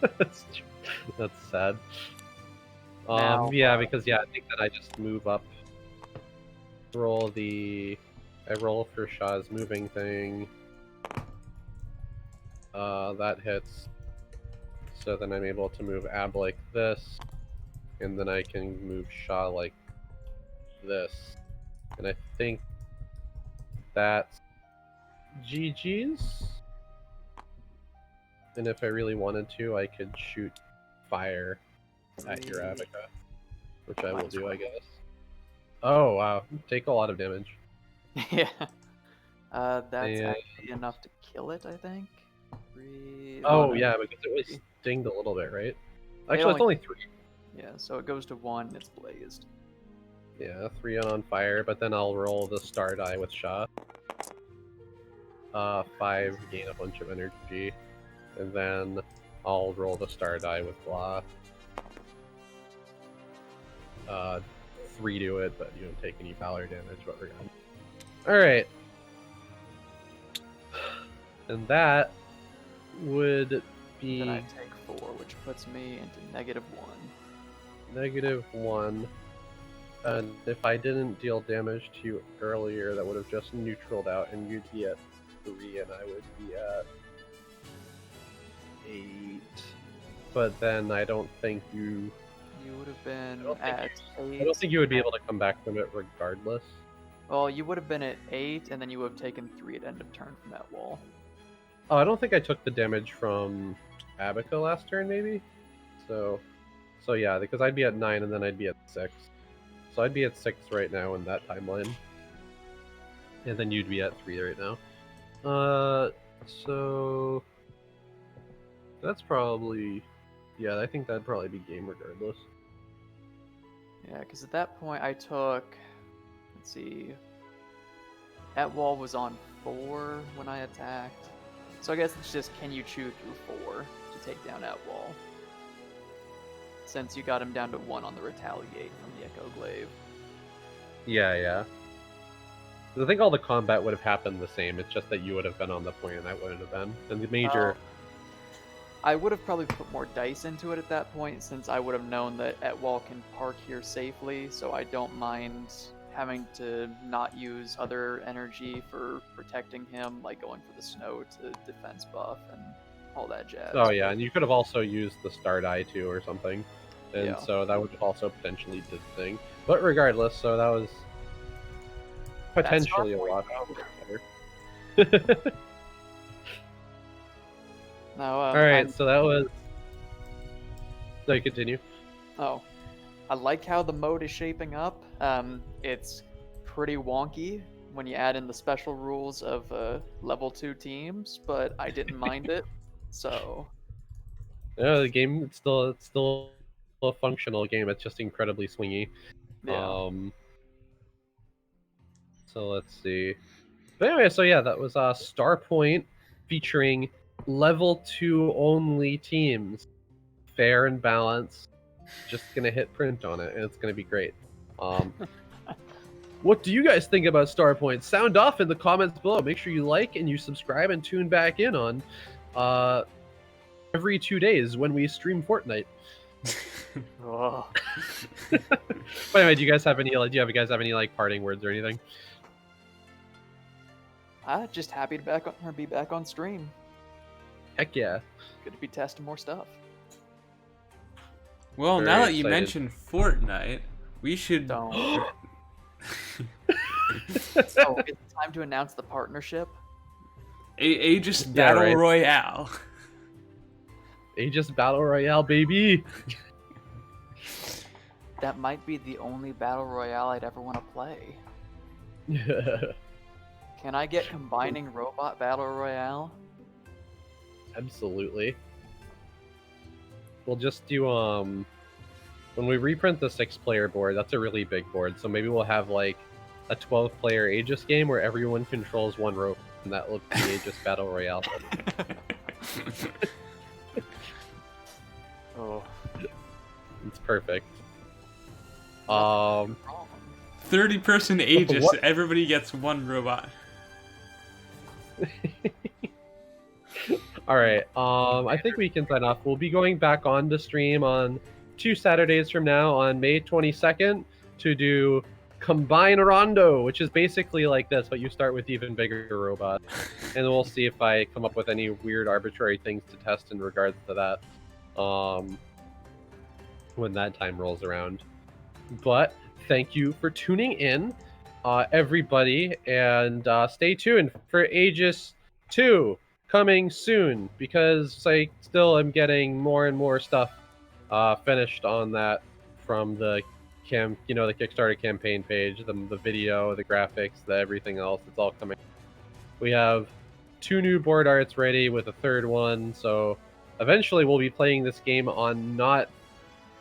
That's sad. Now, yeah, because I think that I just move up. I roll for Shaw's moving thing. That hits. So then I'm able to move Ab like this, and then I can move Shaw like this. And I think that's GG's. And if I really wanted to, I could shoot fire at your Abaca, which I will do, I guess. Oh wow, take a lot of damage. yeah. That's actually enough to kill it, I think. Yeah, because it was stinged a little bit, right? Actually, it's only 3. Yeah, so it goes to 1, it's blazed. Yeah, 3 on fire, but then I'll roll the star die with Shaw. 5, gain a bunch of energy. And then I'll roll the star die with Blah. 3 to it, but you don't take any Valor damage, but we're gone. Alright. And that would be... Then I take 4, which puts me into -1. -1. And if I didn't deal damage to you earlier, that would have just neutraled out, and you'd be at 3, and I would be at 8. But then I don't think you... You would have been at 8. I don't think you would be able to come back from it regardless. Well, you would have been at 8, and then you would have taken 3 at end of turn from that wall. Oh, I don't think I took the damage from Abaca last turn, maybe? So yeah, because I'd be at 9, and then I'd be at 6. So I'd be at 6 right now in that timeline. And then you'd be at 3 right now. So... That's probably... Yeah, I think that'd probably be game regardless. Yeah, because at that point I took... Let's see... Etwall was on 4 when I attacked. So I guess it's just, can you chew through 4 to take down Etwall? Since you got him down to 1 on the retaliate from the Echo Glaive. Yeah. 'Cause I think all the combat would have happened the same. It's just that you would have been on the point and I wouldn't have been. And the major. I would have probably put more dice into it at that point, since I would have known that Etwall can park here safely, so I don't mind having to not use other energy for protecting him, like going for the snow to defense buff and all that jazz. Oh yeah, and you could have also used the star die too or something, and Yeah. so that would have also potentially did the thing. But regardless, so that was potentially a lot better. Now, All right, so that was. No, you continue. Oh, I like how the mode is shaping up. It's pretty wonky when you add in the special rules of level 2 teams, but I didn't mind it. So Yeah, the game it's still a functional game. It's just incredibly swingy. yeah. So let's see. But anyway, so yeah, that was Starpoint featuring level 2 only teams, fair and balanced. Just gonna hit print on it, and it's gonna be great. What do you guys think about Starpoint? Sound off in the comments below. Make sure you like and you subscribe and tune back in on every 2 days when we stream Fortnite. Oh. But anyway, do you guys have any like parting words or anything? Just happy to be back on stream. Heck yeah. Good to be testing more stuff. Well, Very now that you excited. mentioned Fortnite, we should. Don't. So it's time to announce the partnership. Aegis Yeah, Battle right. Royale. Aegis Battle Royale, baby! That might be the only battle royale I'd ever want to play. Can I get combining robot battle royale? Absolutely. We'll just do when we reprint the 6-player board, that's a really big board, so maybe we'll have like a 12-player Aegis game where everyone controls one robot, and that will be Aegis Battle Royale. Oh. It's perfect. 30-person Aegis. What? Everybody gets one robot. All right. I think we can sign off. We'll be going back on to stream on 2 Saturdays from now on May 22nd to do Combine Rondo, which is basically like this, but you start with even bigger robots. And we'll see if I come up with any weird arbitrary things to test in regards to that when that time rolls around. But thank you for tuning in, everybody, and stay tuned for Aegis 2 coming soon, because I still am getting more and more stuff finished on that from the the Kickstarter campaign page, the video, the graphics, the everything else. It's all coming. We have 2 new board arts ready with a 3rd one, so eventually we'll be playing this game on not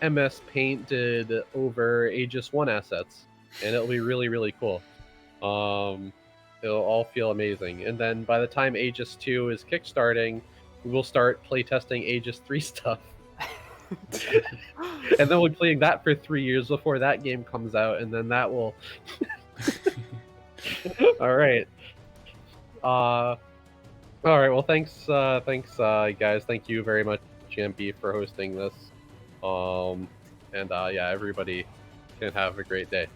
MS painted over Aegis 1 assets, and it'll be really, really cool. It'll all feel amazing. And then by the time Aegis 2 is kickstarting, we will start playtesting Aegis 3 stuff. And then we'll be playing that for 3 years before that game comes out, and then that will... All right. All right, well, thanks, guys. Thank you very much, GMP, for hosting this. Yeah, everybody can have a great day.